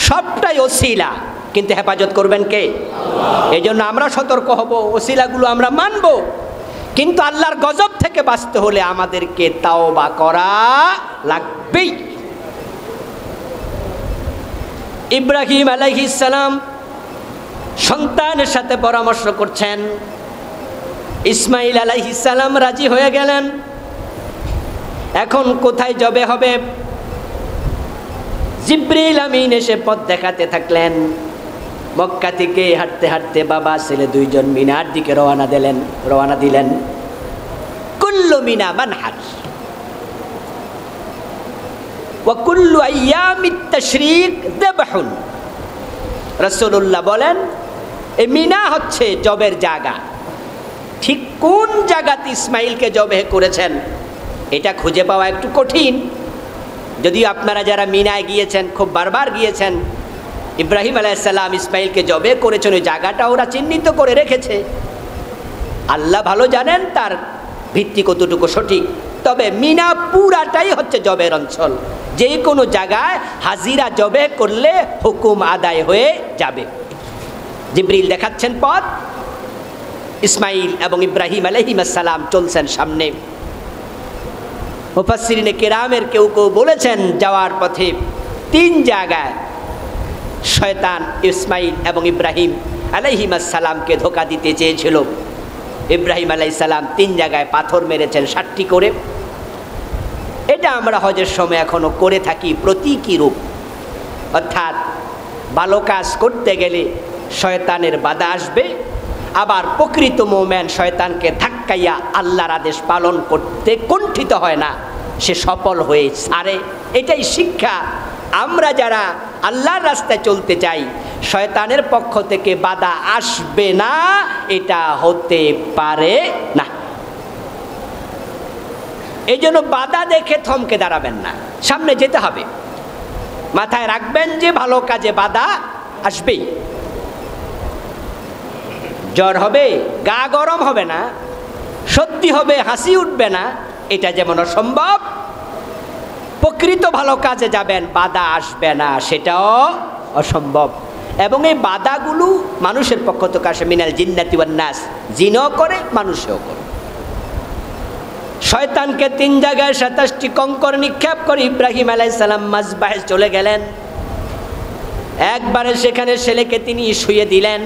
S1: সবটাই ওসিলা, কিন্তু হেফাজত করবেন কে? এই জন্য আমরা সতর্ক হব, ওসিলাগুলো আমরা মানব, কিন্তু আল্লাহর গজব থেকে বাঁচতে হলে আমাদেরকে তাওবা করা লাগবেই। ইব্রাহিম আলাইহিস সালাম সন্তানের সাথে পরামর্শ করছেন। ইসমাইল আলাইহিস সালাম রাজি হয়ে গেলেন। এখন কোথায় জবে হবে? জিবরিল আমিন এসে পথ দেখাতে থাকলেন। মক্কা থেকে হাঁটতে হাঁটতে বাবা ছেলে দুইজন মিনার দিকে রওনা দিলেন। কুল্লু মিনা মানহার ওয়া কুল্লু আইয়ামিত তাশরিক যাবহুন। রাসূলুল্লাহ বলেন এই মিনা হচ্ছে জবের জায়গা। ঠিক কোন জায়গাতে ইসমাইলকে জবে করেছেন এটা খুঁজে পাওয়া একটু কঠিন। যদিও আপনারা যারা মিনায় গিয়েছেন, খুব বারবার গিয়েছেন, ইব্রাহিম আলাইহিস সালাম ইসমাইলকে জবে করেছেন ওই জায়গাটা ওরা চিহ্নিত করে রেখেছে। আল্লাহ ভালো জানেন তার ভিত্তি কতটুকু সঠিক। তবে মিনা পুরাটাই হচ্ছে জবের অঞ্চল। যে কোনো জায়গায় হাজিরা জবে করলে হুকুম আদায় হয়ে যাবে। জিবরিল দেখাচ্ছেন পথ। ইসমাইল এবং ইব্রাহিম আলাইহিস সালাম চলছেন সামনে। মুফাসসিরিনে কেরামের কেউ কেউ বলেছেন যাওয়ার পথে 3 জায়গায় শয়তান ইসমাইল এবং ইব্রাহিম আলাইহিস সালামকে ধোঁকা দিতে চেয়েছিল। ইব্রাহিম আলাইহিস সালাম 3 জায়গায় পাথর মেরেছেন 60টি করে। এটা আমরা হজের সময় এখনো করে থাকি প্রতীকী রূপ। অর্থাৎ ভালো কাজ করতে গেলে শয়তানের বাধা আসবে, আবার প্রকৃত মুমিন শয়তানকে ধাক্কাইয়া আল্লাহর আদেশ পালন করতে কুণ্ঠিত হয় না, সে সফল হয়ে ছাড়ে। এটাই শিক্ষা। আমরা যারা আল্লাহর রাস্তায় চলতে চাই শয়তানের পক্ষ থেকে বাধা আসবে না, এটা হতে পারে না। এই জন্য বাধা দেখে থমকে দাঁড়াবেন না, সামনে যেতে হবে। মাথায় রাখবেন যে ভালো কাজে বাধা আসবেই। জ্বর হবে, গা গরম হবে না, সত্যি হবে, হাসি উঠবে না, এটা যেমন অসম্ভব, প্রকৃত ভালো কাজে যাবেন বাধা আসবে না সেটাও অসম্ভব। এবং এই বাধাগুলো মানুষের পক্ষ থেকে আসে, মিনাল জিন্নাতি ওয়ান নাস, জিনও করে মানুষও করে। শয়তানকে 3 জায়গায় 27টি কঙ্কর নিক্ষেপ করে ইব্রাহিম আলাইহিস সালাম মাজবাহে চলে গেলেন। একবারে সেখানে ছেলেকে তিনি শুয়ে দিলেন।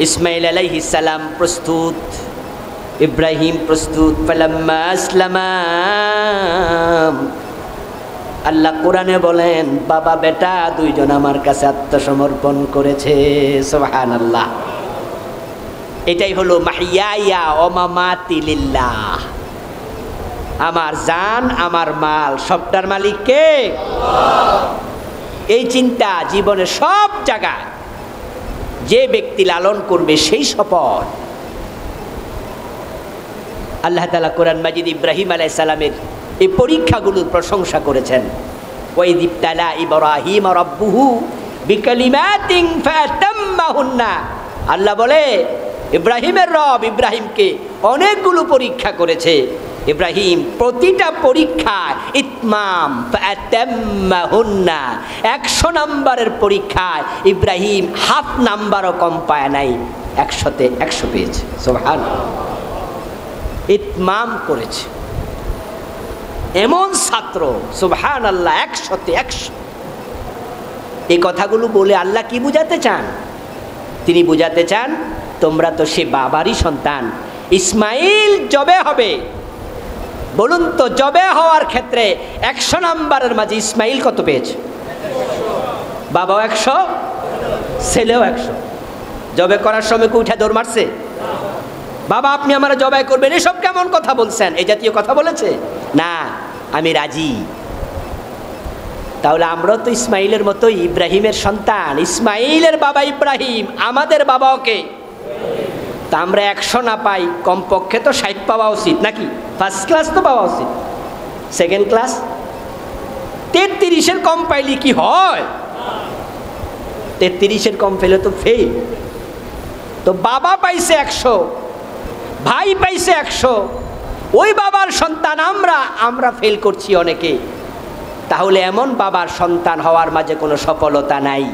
S1: ইসমাইল আলাইহিস সালাম প্রস্তুত, ইব্রাহিম প্রস্তুত। ফালাম্মা আসলামা, আল্লাহ কোরআনে বলেন বাবা বেটা দুইজন আমার কাছে আত্মসমর্পণ করেছে। সুবহানাল্লাহ। এটাই হলো মাহিয়ায়া ওয়া মামাতি লিল্লাহ। আমার জান আমার মাল সবটার মালিক কে? আল্লাহ। এই চিন্তা জীবনের সব জায়গায় যে ব্যক্তি লালন করবে সেই শপথ। আল্লাহ তাআলা কোরআন মাজিদ ইব্রাহিম আলাইহিস সালামের এই পরীক্ষাগুলোর প্রশংসা করেছেন। ওয়াইদ ইবতালা ইব্রাহিম রাব্বুহু বিকালিমাতিন ফাতাম্মাহুন্না। আল্লাহ বলে ইব্রাহিমের রব ইব্রাহিমকে অনেকগুলো পরীক্ষা করেছে। ইব্রাহিম প্রতিটা পরীক্ষায় ইতমাম ফাতাম্মাহুন্না, 100 নম্বরের পরীক্ষায় ইব্রাহিম হাফ নাম্বারও কম পায় নাই, 100তে 100 পেয়েছে। সুবহানাল্লাহ। ইতমাম করেছে এমন ছাত্র, সুবহানাল্লাহ, 100তে 100। এই কথাগুলো বলে আল্লাহ কি বুঝাতে চান? তিনি বুঝাতে চান তোমরা তো সে বাবারই সন্তান। ইসমাইল জবে হবে, বলুন তো জবে হওয়ার ক্ষেত্রে 100 নম্বরের মাঝে ইসমাইল কত পেয়েছে? বাবাও 100, ছেলেও 100। জবে করার সময় কি উঠে দৌড় মারছে? বাবা আপনি আমার জবাই করবেন, এসব কেমন কথা বলছেন? এই জাতীয় কথা বলেছে না, আমি রাজি। তাহলে আমরা তো ইসমাইলের মতো ইব্রাহিমের সন্তান। ইসমাইলের বাবা ইব্রাহিম, আমাদের বাবাও কে? তা আমরা 100 না পাই, কমপক্ষে তো 60 পাওয়া উচিত নাকি? ফার্স্ট ক্লাস তো পাওয়া উচিত, সেকেন্ড ক্লাস। 33-এর কম পাইলে কি হয়? 33-এর কম পেলে তো ফেল। তো বাবা পাইছে 100, ভাই পাইছে 100, ওই বাবার সন্তান আমরা ফেল করছি অনেকে। তাহলে এমন বাবার সন্তান হওয়ার মাঝে কোনো সফলতা নাই।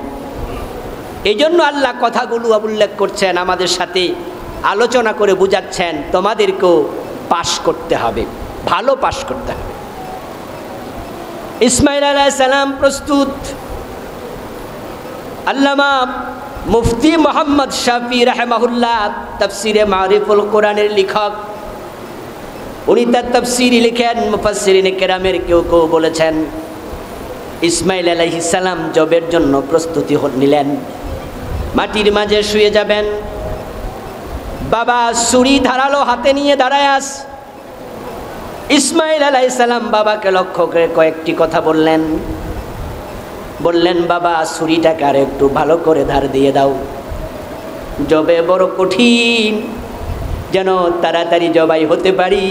S1: এই জন্য আল্লাহ কথাগুলো উল্লেখ করছেন আমাদের সাথে আলোচনা করে বুঝাচ্ছেন তোমাদেরকেও পাশ করতে হবে, ভালো পাশ করতে হবে। ইসমাইল আলাইহিস সালাম প্রস্তুত। আল্লামা মুফতি মোহাম্মদ শাফি রাহিমাহুল্লাহ তাফসিরে মারিফুল কোরআনের লেখক, উনি তার তাফসিরে লিখেন, মুফাসসিরিনে কেরামের কেউ কেউ বলেছেন ইসমাইল আলাইহিস সালাম জবের জন্য প্রস্তুতি নিলেন। মাটির মাঝে শুয়ে যাবেন, বাবা ছুরি ধারালো হাতে নিয়ে দাঁড়ায় আস। ইসমাইল আলাইহিস সালাম বাবাকে লক্ষ্য করে কয়েকটি কথা বললেন। বাবা ছুরিটাকে আর একটু ভালো করে ধার দিয়ে দাও, জবে বড় কঠিন, যেন তাড়াতাড়ি জবাই হতে পারি,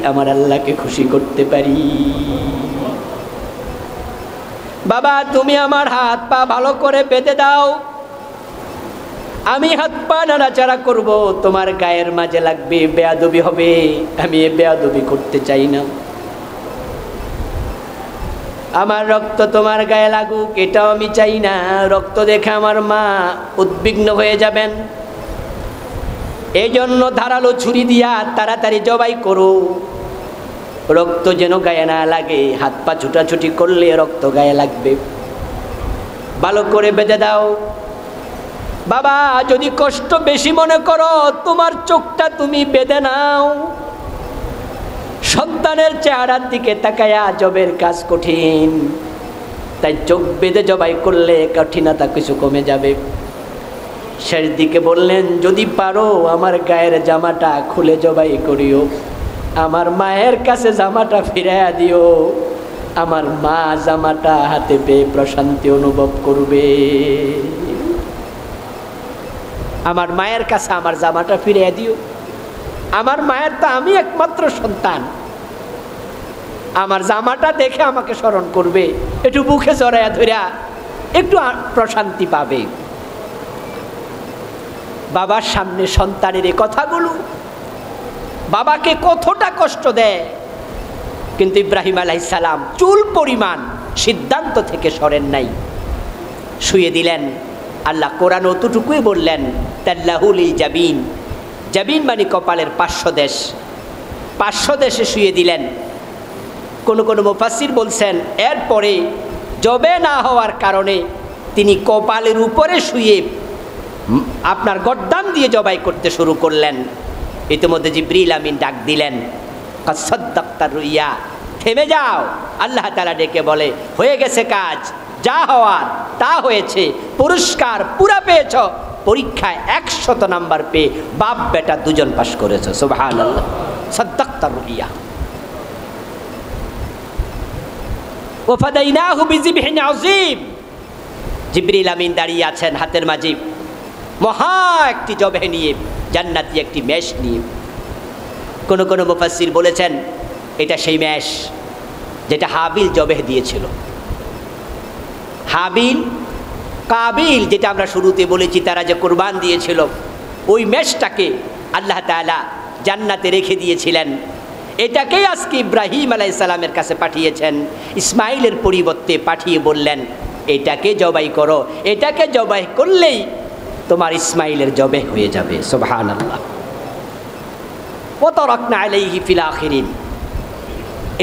S1: আমার আল্লাহকে খুশি করতে পারি। বাবা তুমি আমার হাত পা ভালো করে বেঁধে দাও, আমি হাত পা নাড়াচাড়া করব, তোমার গায়ের মাঝে লাগবে, বেয়াদবি হবে, আমি এ বেয়াদবি করতে চাই না। আমার রক্ত তোমার গায়ে লাগুক এটাও আমি চাই না, রক্ত দেখে আমার মা উদ্বিগ্ন হয়ে যাবেন। এই জন্য ধারালো ছুরি দিয়া তাড়াতাড়ি জবাই করো, রক্ত যেন গায়ে না লাগে, হাত পা ছুটাছুটি করলে রক্ত গায়ে লাগবে, ভালো করে বেঁধে দাও। বাবা যদি কষ্ট বেশি মনে করো তোমার চোখটা তুমি বেঁধে নাও, সন্তানের চেহারার দিকে তাকায়া জবের কাজ কঠিন, তাই চোখ বেঁধে জবাই করলে কঠিনতা কিছু কমে যাবে। শেষ দিকে বললেন যদি পারো আমার গায়ের জামাটা খুলে জবাই করিও, আমার মায়ের কাছে জামাটা ফিরাইয়া দিও, আমার মা জামাটা হাতে পেয়ে প্রশান্তি অনুভব করবে। আমার মায়ের কাছে আমার জামাটা ফিরিয়ে দিও, আমার মায়ের তো আমি একমাত্র সন্তান, আমার জামাটা দেখে আমাকে স্মরণ করবে, একটু বুকে জড়াইয়া ধরিয়া একটু প্রশান্তি পাবে। বাবার সামনে সন্তানের এই কথাগুলো বাবাকে কতটা কষ্ট দেয়, কিন্তু ইব্রাহিম আলাইহিস সালাম চুল পরিমাণ সিদ্ধান্ত থেকে সরেন নাই, শুয়ে দিলেন। আল্লাহ কোরআন অতটুকুই বললেন তাল্লাহুল জাবিন, জাবিন মানে কপালের পার্শ্বদেশ, পার্শ্বদেশে শুয়ে দিলেন। কোনো কোনো মুফাসসির বলছেন এরপরে জবে না হওয়ার কারণে তিনি কপালের উপরে শুয়ে আপনার গর্দান দিয়ে জবাই করতে শুরু করলেন। ইতিমধ্যে জিবরিল আমিন ডাক দিলেন, কাদ সাদ্দাক্তার রুইয়া, থেমে যাও। আল্লাহ তাআলা ডেকে বলে হয়ে গেছে কাজ, যা হওয়ার তা হয়েছে, পুরস্কার পুরা পেয়েছ, পরীক্ষায় 100 নাম্বার পেয়ে বাপ বেটা দুজন পাশ করেছ। সুবহানাল্লাহ, সাদ্দাক্তার রুইয়া। ওয়াফাদাইনাহু বিযিবহিন আযীম, জিবরিল আমিন দাঁড়িয়ে আছেন হাতের মাঝে মহা একটি জবে নিয়ে, জান্নাতি একটি মেষ নিয়ে। কোনো কোনো মুফাসসির বলেছেন এটা সেই মেষ যেটা হাবিল জবে দিয়েছিল। হাবিল কাবিল যেটা আমরা শুরুতে বলেছি তারা যে কুরবান দিয়েছিল, ওই মেষটাকে আল্লাহ তাআলা জান্নাতে রেখে দিয়েছিলেন। এটাকেই আজকে ইব্রাহিম আলাইহিস সালামের কাছে পাঠিয়েছেন, ইসমাইলের পরিবর্তে পাঠিয়ে বললেন এটাকে জবাই করো, এটাকে জবাই করলেই তোমার ইসমাইলের জবে হয়ে যাবে। সুবহানাল্লাহ। ওয়া তারাকনা আলাইহি ফিল আখিরিন,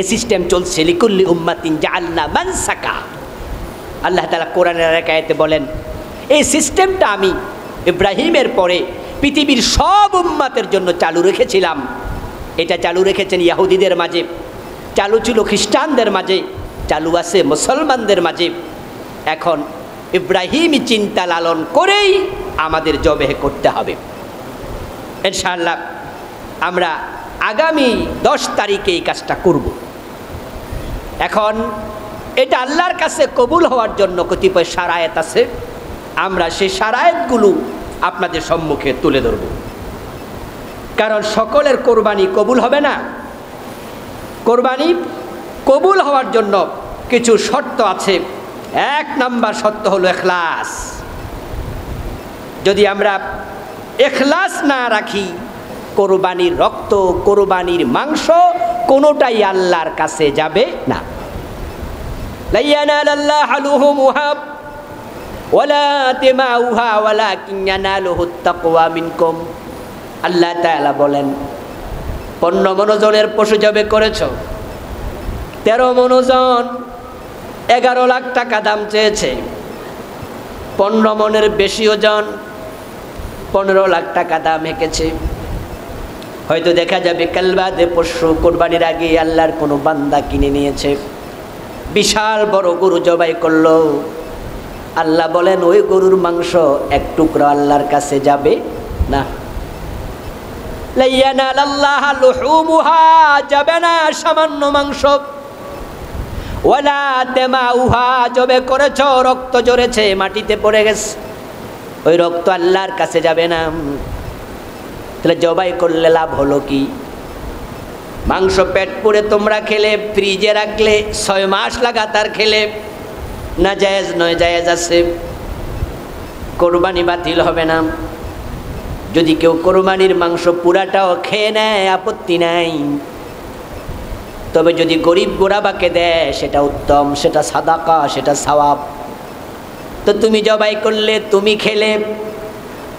S1: এই সিস্টেম চলছে লিকুল্লি উম্মাতিন জাআলনা মানসাকা। আল্লাহ তাআলা কোরআনের এক আয়াতে বলেন এই সিস্টেমটা আমি ইব্রাহিমের পরে পৃথিবীর সব উম্মাতের জন্য চালু রেখেছিলাম। এটা চালু রেখেছেন ইহুদিদের মাঝে, চালু ছিল খ্রিস্টানদের মাঝে, চালু আছে মুসলমানদের মাঝে। এখন ইব্রাহিমী চিন্তা লালন করেই আমাদের জবেহ করতে হবে। ইনশাআল্লাহ আমরা আগামী 10 তারিখে এই কাজটা করব। এখন এটা আল্লাহর কাছে কবুল হওয়ার জন্য কতিপয় শারায়েত আছে, আমরা সেই শারায়েতগুলো আপনাদের সম্মুখে তুলে ধরব। কারণ সকলের কোরবানি কবুল হবে না, কোরবানি কবুল হওয়ার জন্য কিছু শর্ত আছে। 1 নাম্বার শর্ত হলো ইখলাস। যদি আমরা ইখলাস না রাখি, কোরবানির রক্ত, কোরবানির মাংস কোনোটাই আল্লাহর কাছে যাবে না। লা ইয়ানালাল্লাহু লুহুমুহা ওয়ালা দিমাউহা ওয়ালাকিন ইয়ানালুহুত তাকওয়া মিনকুম। আল্লাহ তাআলা বলেন 15 মনোজনের পশু জবে করেছ, 13 মনোজন 11 লাখ টাকা দাম চেয়েছে, 15 মনের বেশি ওজন 15 লাখ টাকা দাম হেঁকেছে। হয়তো দেখা যাবে কালবাদে পশু কোরবানির আগে আল্লাহর কোনো বান্দা কিনে নিয়েছে, বিশাল বড় গরু জবাই করলো। আল্লাহ বলেন ওই গরুর মাংস এক টুকরো আল্লাহর কাছে যাবে না। লাইয়ানালাল্লাহ লুহুমুহা, যাবে না সামান্য মাংস। ওয়ালা দামাউহা, জবে করেছ রক্ত ঝরেছে মাটিতে পড়ে গেছে, ওই রক্ত আল্লাহর কাছে যাবে না। তাহলে জবাই করলে লাভ হলো কি? মাংস পেট পুড়ে তোমরা খেলে, ফ্রিজে রাখলে 6 মাস লাগাতার খেলে, না জায়েজ নয়, জায়েজ আছে, কোরবানি বাতিল হবে না। যদি কেউ কোরবানির মাংস পুরাটাও খেয়ে নেয় আপত্তি নাই, তবে যদি গরিব গোরাবাকে দেয় সেটা উত্তম, সেটা সাদাকা, সেটা সওয়াব। তো তুমি জবাই করলে, তুমি খেলে,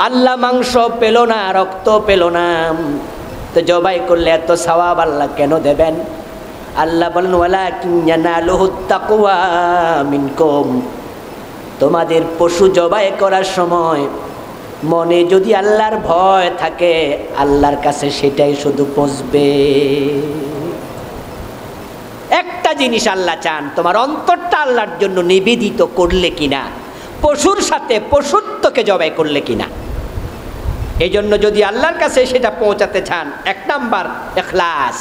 S1: আল্লাহ মাংস পেল না, রক্ত পেল না, তো জবাই করলে এত সওয়াব আল্লাহ কেন দেবেন? আল্লাহ বলেন ওয়ালাকিন ইয়ানালুহুত তাকওয়া মিনকুম, তোমাদের পশু জবাই করার সময় মনে যদি আল্লাহর ভয় থাকে, আল্লাহর কাছে সেটাই শুধু পৌঁছবে। একটা জিনিস আল্লাহ চান, তোমার অন্তরটা আল্লাহর জন্য নিবেদিত করলে কিনা, পশুর সাথে পশুত্বকে জবাই করলে কিনা। এই জন্য যদি আল্লাহর কাছে সেটা পৌঁছাতে চান, 1 নাম্বার ইখলাস।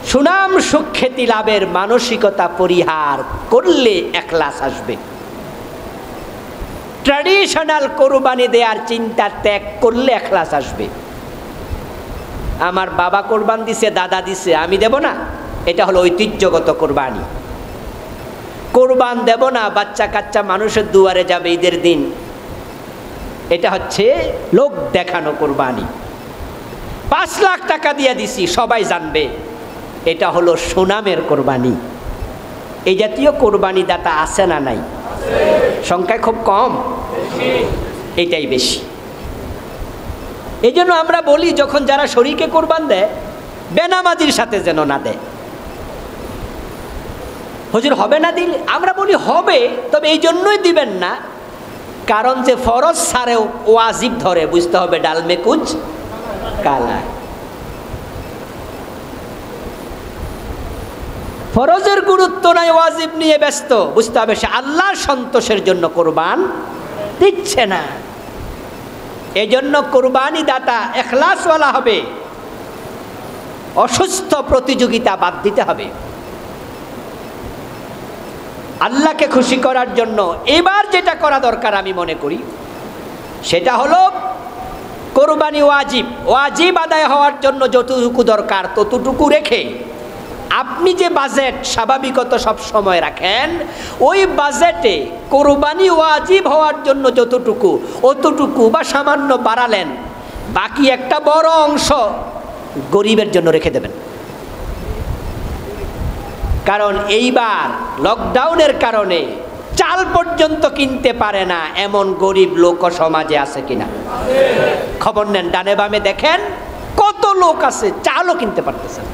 S1: সুনাম সুখ্যাতি লাভের মানসিকতা পরিহার করলে ইখলাস আসবে। ট্র্যাডিশনাল কোরবানি দেওয়ার চিন্তা ত্যাগ করলে ইখলাস আসবে। আমার বাবা কোরবান দিছে, দাদা দিছে, আমি দেব না, এটা হলো ঐতিহ্যগত কোরবানি। কোরবান দেব না, বাচ্চা কাচ্চা মানুষের দুয়ারে যাবে ঈদের দিন, এটা হচ্ছে লোক দেখানো কোরবানি। 5 লাখ টাকা দিয়ে দিছি, সবাই জানবে, এটা হলো সুনামের কোরবানি। এই জাতীয় কোরবানি দাতা আছে না নাই? সংখ্যায় খুব কম, এটাই বেশি। এই জন্য আমরা বলি যখন যারা শরীকে কোরবান দেয়, বেনামাজির সাথে যেন না দেয়। হুজুর হবে না দিলে, আমরা বলি হবে, তবে এই জন্যই দিবেন না কারণ যে ফরজ সারে ওয়াজিব ধরে, বুঝতে হবে ডাল মে কুচ কালা। ফরজের গুরুত্ব নাই, ওয়াজিব নিয়ে ব্যস্ত, বুঝতে হবে সে আল্লাহর সন্তোষের জন্য কোরবান দিচ্ছে না। এই জন্য কোরবানি দাতা ইখলাসওয়ালা হবে, অসুস্থ প্রতিযোগিতা বাদ দিতে হবে। আল্লাহকে খুশি করার জন্য এবার যেটা করা দরকার আমি মনে করি সেটা হলো কোরবানি ওয়াজিব। ওয়াজিব আদায় হওয়ার জন্য যতটুকু দরকার ততটুকু রেখে আপনি যে বাজেট স্বাভাবিকত সব সময় রাখেন, ওই বাজেটে কোরবানি ওয়াজিব হওয়ার জন্য যতটুকু অতটুকু বা সামান্য বাড়ালেন, বাকি একটা বড় অংশ গরিবের জন্য রেখে দেবেন। কারণ এইবার লকডাউনের কারণে চাল পর্যন্ত কিনতে পারে না এমন গরিব লোক সমাজে আছে কিনা খবর নেন। ডানে বামে দেখেন কত লোক আছে চালও কিনতে পারতেছে না।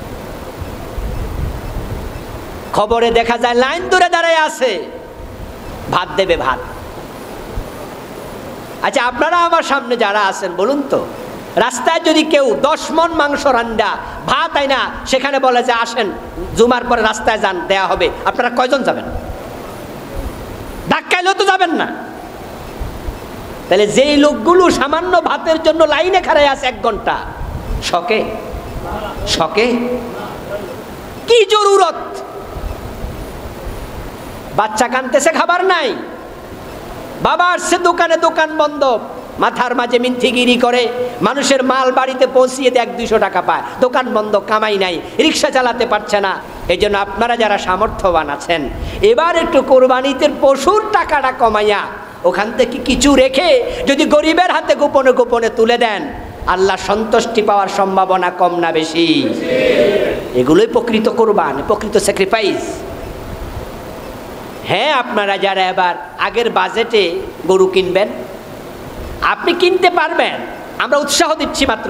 S1: খবরে দেখা যায় লাইন ধরে দাঁড়ায় আছে, ভাত দেবে ভাত। আচ্ছা আপনারা আমার সামনে যারা আছেন বলুন তো, রাস্তায় যদি কেউ 10 মণ মাংস রান্না ভাত আয় না, সেখানে বলে যে আসেন জুমার পরে রাস্তায় যান দেয়া হবে, আপনারা কয়জন যাবেন? ধাক্কাইলেও তো যাবেন না। তাহলে যেই লোকগুলো সামান্য ভাতের জন্য লাইনে খাড়ায় আছে 1 ঘন্টা, শকে শকে কি জরুরত? বাচ্চা কানতেছে, খাবার নাই, বাবা আসছে দোকানে, দোকান বন্ধ, মাথার মাঝে মিন্থিগিরি করে, মানুষের মাল বাড়িতে পৌঁছিয়ে দেয় 100-200 টাকা পায়, দোকান বন্ধ, কামাই নাই, রিক্সা চালাতে পারছে না। এই জন্য আপনারা যারা সামর্থ্যবান আছেন এবার একটু কোরবানিতে পশুর টাকাটা কমাইয়া ওখান থেকে কিছু রেখে যদি গরিবের হাতে গোপনে গোপনে তুলে দেন, আল্লাহ সন্তুষ্টি পাওয়ার সম্ভাবনা কম না বেশি? এগুলোই প্রকৃত কোরবান, প্রকৃত স্যাক্রিফাইস। হ্যাঁ, আপনারা যারা এবার আগের বাজেটে গরু কিনবেন, আপনি কিনতে পারবেন, আমরা উৎসাহ দিচ্ছি মাত্র।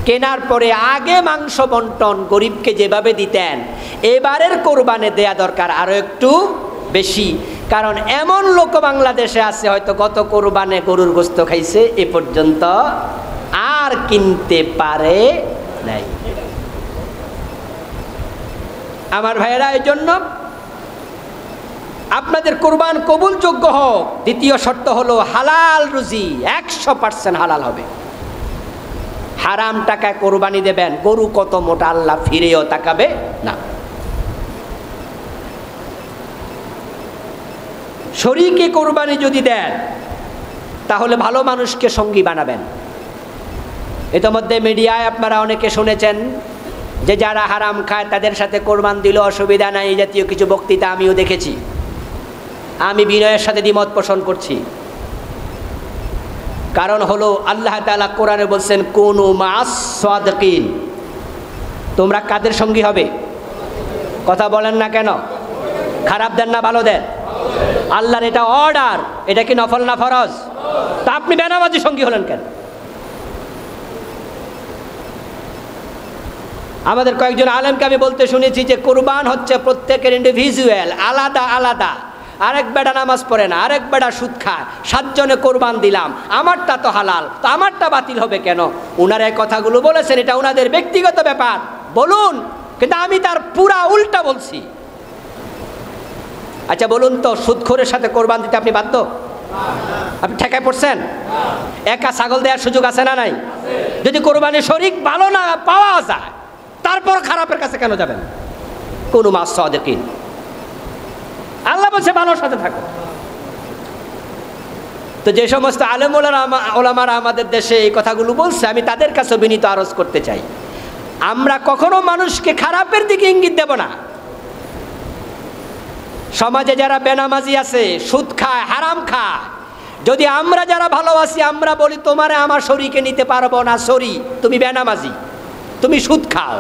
S1: কেনার পরে আগে মাংস বন্টন গরিবকে যেভাবে দিতেন, এবারের কোরবানি দেয়া দরকার আরো একটু বেশি। কারণ এমন লোক বাংলাদেশে আছে হয়তো গত কোরবানে গরুর গোশত খাইছে, এ পর্যন্ত আর কিনতে পারে নাই। আমার ভাইয়েরা, এই জন্য আপনাদের কোরবান কবুলযোগ্য হোক। দ্বিতীয় শর্ত হলো হালাল রুজি, 100% হালাল হবে। হারাম টাকায় কোরবানি দেবেন, গরু কত মোটা আল্লাহ ফিরেও তাকাবে না। শরীকে কোরবানি যদি দেন তাহলে ভালো মানুষকে সঙ্গী বানাবেন। ইতোমধ্যে মিডিয়ায় আপনারা অনেকে শুনেছেন যে যারা হারাম খায় তাদের সাথে কোরবান দিলে অসুবিধা নাই, এই জাতীয় কিছু বক্তৃতা আমিও দেখেছি। আমি বিনয়ের সাথে দ্বিমত পোষণ করছি। কারণ হলো আল্লাহ তাআলা কোরআনে বলছেন কুনু মা'আস সাদিকিন, তোমরা কাদের সঙ্গী হবে? কথা বলেন না কেন? খারাপ দেন না ভালো দেন? আল্লাহর এটা অর্ডার, এটা কি নফল না ফরজ? তা আপনি বেনামাজি সঙ্গী হলেন কেন? আমাদের কয়েকজন আলেমকে আমি বলতে শুনেছি যে কোরবান হচ্ছে প্রত্যেকের ইন্ডিভিজুয়াল, আলাদা আলাদা। আরেক বেটা নামাজ পড়ে না, আরেক বেটা সুদ খায়, 7 জনে কোরবান দিলাম, আমারটা তো হালাল, তো আমারটা বাতিল হবে কেন? ওনারা এই কথাগুলো বলেছেন, এটা ওনাদের ব্যক্তিগত ব্যাপার, বলুন, কিন্তু আমি তার পুরা উল্টা বলছি। আচ্ছা বলুন তো, সুদখোরের সাথে কোরবান দিতে আপনি বাধ্য? আপনি ঠেকায় পড়ছেন? একা ছাগল দেওয়ার সুযোগ আছে না নাই? যদি কোরবানির শরীক ভালো না পাওয়া যায়, তারপর খারাপের কাছে কেন যাবেন? কোন মা'আস সাদিকিন, আল্লাহ বলছে ভালোর সাথে থাকো। তো যে সমস্ত আলেম ওলামারা আমাদের দেশে এই কথাগুলো বলছে, আমি তাদের কাছে বিনীত আরজ করতে চাই, আমরা কখনো মানুষকে খারাপের দিকে ইঙ্গিত দেব না। সমাজে যারা বেনামাজি আছে, সুদ খায়, হারাম খায়, যদি আমরা যারা ভালোবাসি আমরা বলি তোমারে আমার শরীকে নিতে পারবো না, সরি তুমি বেনামাজি, তুমি সুদ খাও,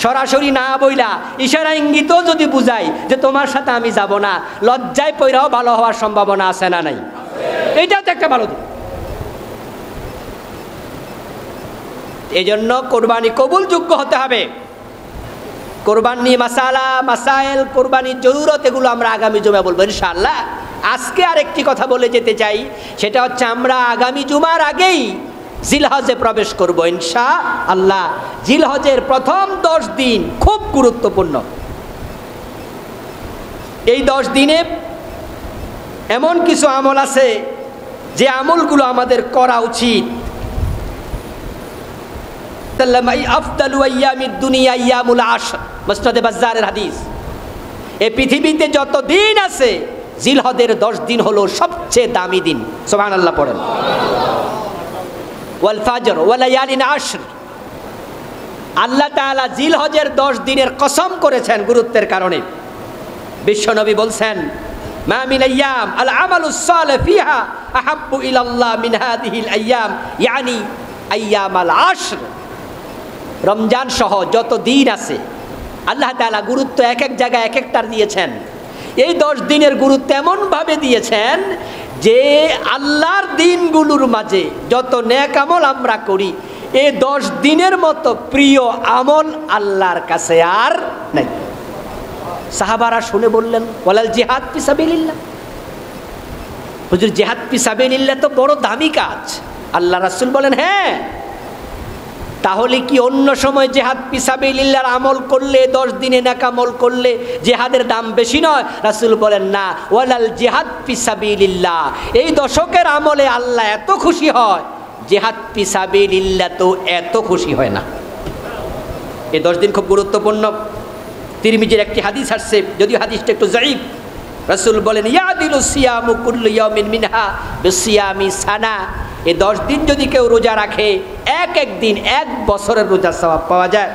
S1: সরাসরি না বইলা ইশারা ইঙ্গিতও যদি বুঝাই যে তোমার সাথে আমি যাব না, লজ্জায় পইরাও ভালো হওয়ার সম্ভাবনা আছে না নাই? এইটাও তো একটা ভালো দিক। এই জন্য কোরবানি কবুলযোগ্য হতে হবে। কোরবানি মাসাইল, কোরবানির জরুরত, এগুলো আমরা আগামী জুমা বলবো ইনশাআল্লাহ। আজকে আরেকটি কথা বলে যেতে চাই, সেটা হচ্ছে আমরা আগামী জুমার আগেই জিলহজে প্রবেশ করব ইনশাআল্লাহ। জিলহজের প্রথম 10 দিন খুব গুরুত্বপূর্ণ। এই 10 দিনে এমন কিছু আমল আছে যে আমলগুলো আমাদের করা উচিত। আফদালু আইয়ামিদ দুনিয়া আইয়ামুল আশর, মুসনাদে বাজ্জারের হাদিস। এই পৃথিবীতে যত দিন আছে, জিলহজের 10 দিন হলো সবচেয়ে দামি দিন। সুবহানাল্লাহ পড়েন। ওয়াল ফাজর ওয়া লায়ালিন আশর, আল্লাহ তাআলা জিলহজের 10 দিনের কসম করেছেন গুরুত্বের কারণে। বিশ্বনবী বলছেন মা মিন আইয়াম আল আমালুস সালিহ ফিহা আহাব্বু ইলাল্লাহ মিন হাদিহিল আইয়াম, ইয়ানি আইয়ামাল আশর। রমজান সহ যত দিন আছে আল্লাহ তাআলা গুরুত্ব এক এক জায়গায় এক একটার দিয়েছেন। এই 10 দিনের গুরুত্ব এমনভাবে দিয়েছেন যে আল্লাহর দিনগুলোর মাঝে যত নেক আমল আমরা করি, এই 10 দিনের মতো প্রিয় আমল আল্লাহর কাছে আর নাই। সাহাবারা শুনে বললেন ওয়ালাল জিহাদ ফি সাবিলিল্লাহ, হুজুর জিহাদ ফি সাবিলিল্লাহ তো বড় দামি কাজ। আল্লাহ রাসূল বলেন হ্যাঁ, তাহলে কি অন্য সময় জিহাদ ফি সাবিলিল্লাহর আমল করলে, 10 দিনে নেক আমল করলে জিহাদের দাম বেশি নয়? রাসূল বলেন না, ওয়ালাল জিহাদ ফি সাবিলিল্লাহ, এই দশকের আমলে আল্লাহ এত খুশি হয়, জিহাদ ফি সাবিলিল্লাহ তো এত খুশি হয় না। এই 10 দিন খুব গুরুত্বপূর্ণ। তিরমিজির একটি হাদিস আসছে, যদিও হাদিসটা একটু যায়ীফ। রাসূল বলেন ইয়াদিলু সিয়ামু কুল্লু ইয়াউমিন মিনহা বিসিয়ামি সানা, এই 10 দিন যদি কেউ রোজা রাখে, এক এক দিন 1 বছরের রোজার সওয়াব পাওয়া যায়।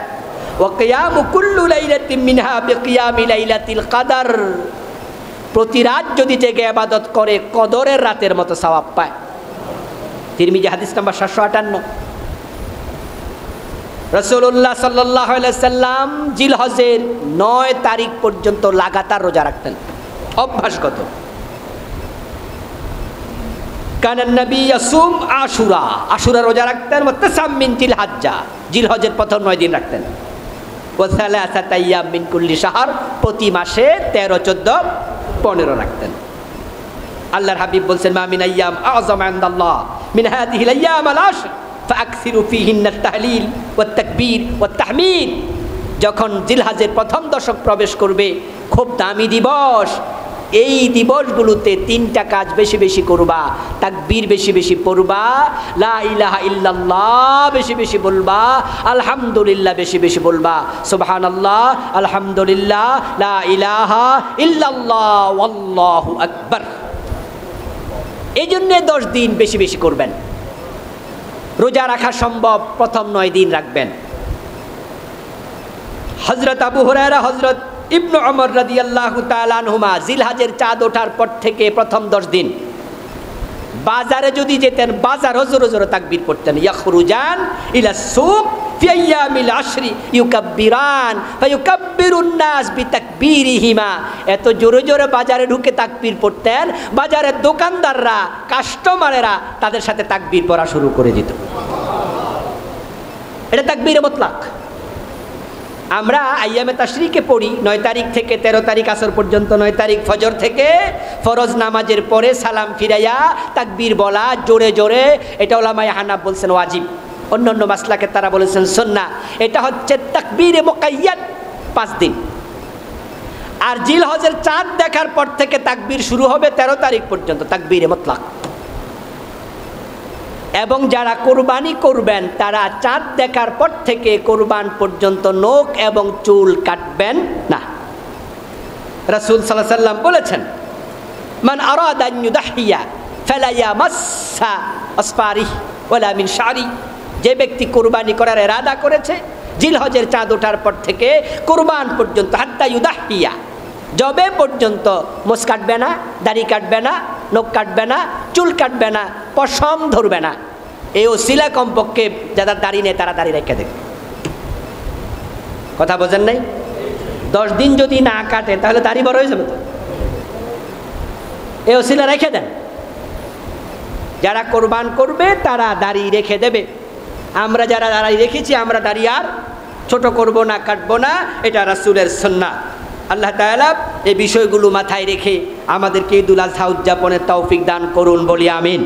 S1: ওয়া কিয়ামু কুল্লু লাইলাতিন মিনহা বিকিয়ামি লাইলাতিল কদর, প্রতি রাত যদি জেগে ইবাদত করে কদরের রাতের মতো সওয়াব পায়। তিরমিজি হাদিস নাম্বার 758। রাসূলুল্লাহ সাল্লাল্লাহু আলাইহি সাল্লাম জিলহজের 9 তারিখ পর্যন্ত লাগাতার রোজা রাখতেন, অভ্যাসগত। কানান নবী ইয়াসুম আশুরা, আশুরা রোজা রাখতেন। ওয়াতাসাম মিন জিলহজ্জা, জিলহজের প্রথম 9 দিন রাখতেন। ওয়া সালাসাতা আইয়াম মিন কুল্লি শাহর, প্রতি মাসে 13, 14, 15 রাখতেন। আল্লাহর হাবিব বলছেন মা মিন আইয়াম আযম ইনদাল্লাহ মিন হাযিহিল আইয়াম আল আশর ফাআকসিরু ফীহিন্না আত-তাহলিল ওয়াত তাকবীর ওয়াত তাহমিদ। যখন জিলহজের প্রথম দশক প্রবেশ করবে, খুব দামি দিবস, এই দিবসগুলোতে 3টা কাজ বেশি বেশি করবা। তাকবীর বেশি বেশি পড়বা, লা ইলাহা ইল্লাল্লাহ বেশি বেশি বলবা, আলহামদুলিল্লাহ বেশি বেশি বলবা, সুবহানাল্লাহ, আলহামদুলিল্লাহ, লা ইলাহা ইল্লাল্লাহ, ওয়াল্লাহু আকবার। এই জন্যে 10 দিন বেশি বেশি করবেন। রোজা রাখা সম্ভব, প্রথম 9 দিন রাখবেন। হযরত আবু হুরায়রা, হযরত ইবনে ওমর রাদিয়াল্লাহু তাআলা আনহুমা জিলহজের চাঁদ ওঠার পর থেকে প্রথম 10 দিন বাজারে যদি যেতেন, বাজার জোরে জোরে তাকবীর পড়তেন। ইয়াখরুজান ইলা সুক ফি আইয়ামিল আশরি ইউকাব্বিরান ফায়ুকাব্বিরুন নাস বিতাকবীরিহিমা। এত জোরে জোরে বাজারে ঢুকে তাকবীর পড়তেন, বাজারের দোকানদাররা, কাস্টমারেরা তাদের সাথে তাকবীর পড়া শুরু করে দিত। এটা তাকবীরে মুতলাক। আমরা আইয়ামে তাশরিকে পড়ি 9 তারিখ থেকে 13 তারিখ আসর পর্যন্ত। 9 তারিখ ফজর থেকে ফরজ নামাজের পরে সালাম ফিরাইয়া তাকবীর বলা জোরে জোরে, এটা উলামায়ে হানাফ বলছেন ওয়াজিব, অন্যান্য মাসলাকে তারা বলেছেন সুন্নাহ। এটা হচ্ছে তাকবীরে মুকাইয়াদ 5 দিন। আর জিলহজের চাঁদ দেখার পর থেকে তাকবীর শুরু হবে 13 তারিখ পর্যন্ত, তাকবীরে মুতলাক। এবং যারা কোরবানি করবেন তারা চাঁদ দেখার পর থেকে কোরবান পর্যন্ত নখ এবং চুল কাটবেন না। রাসূল সাল্লাল্লাহু আলাইহি ওয়াসাল্লাম বলেছেন মান আরাদা আন ইউদাহিয়া ফালা ইয়ামাসসা আসফারিহি ওয়ালা মিন শারি। যে ব্যক্তি কোরবানি করার ইরাদা করেছে জিলহজের চাঁদ ওঠার পর থেকে কোরবান পর্যন্ত, হাত্তা ইউদাহিয়া, জবে পর্যন্ত মোষ কাটবে না, দাড়ি কাটবে না, নখ কাটবে না, চুল কাটবে না, পশম ধরবে না। এই ওসিলা কমপক্ষে যারা দাড়ি নেই তারা দাড়ি রেখে দেবে। কথা বোঝেন নাই? 10 দিন যদি না কাটে তাহলে দাড়ি বড় হয়ে যাবে তো। এই ওসিলা রেখে দেন। যারা কোরবান করবে তারা দাড়ি রেখে দেবে। আমরা যারা দাড়ি রেখেছি আমরা দাড়ি আর ছোট করব না, কাটবো না, এটা রাসূলের সুন্নাহ। আল্লাহ তাআলা এই বিষয়গুলো মাথায় রেখে আমাদেরকে ঈদুল আজহা উদযাপনের তৌফিক দান করুন, বলি আমিন।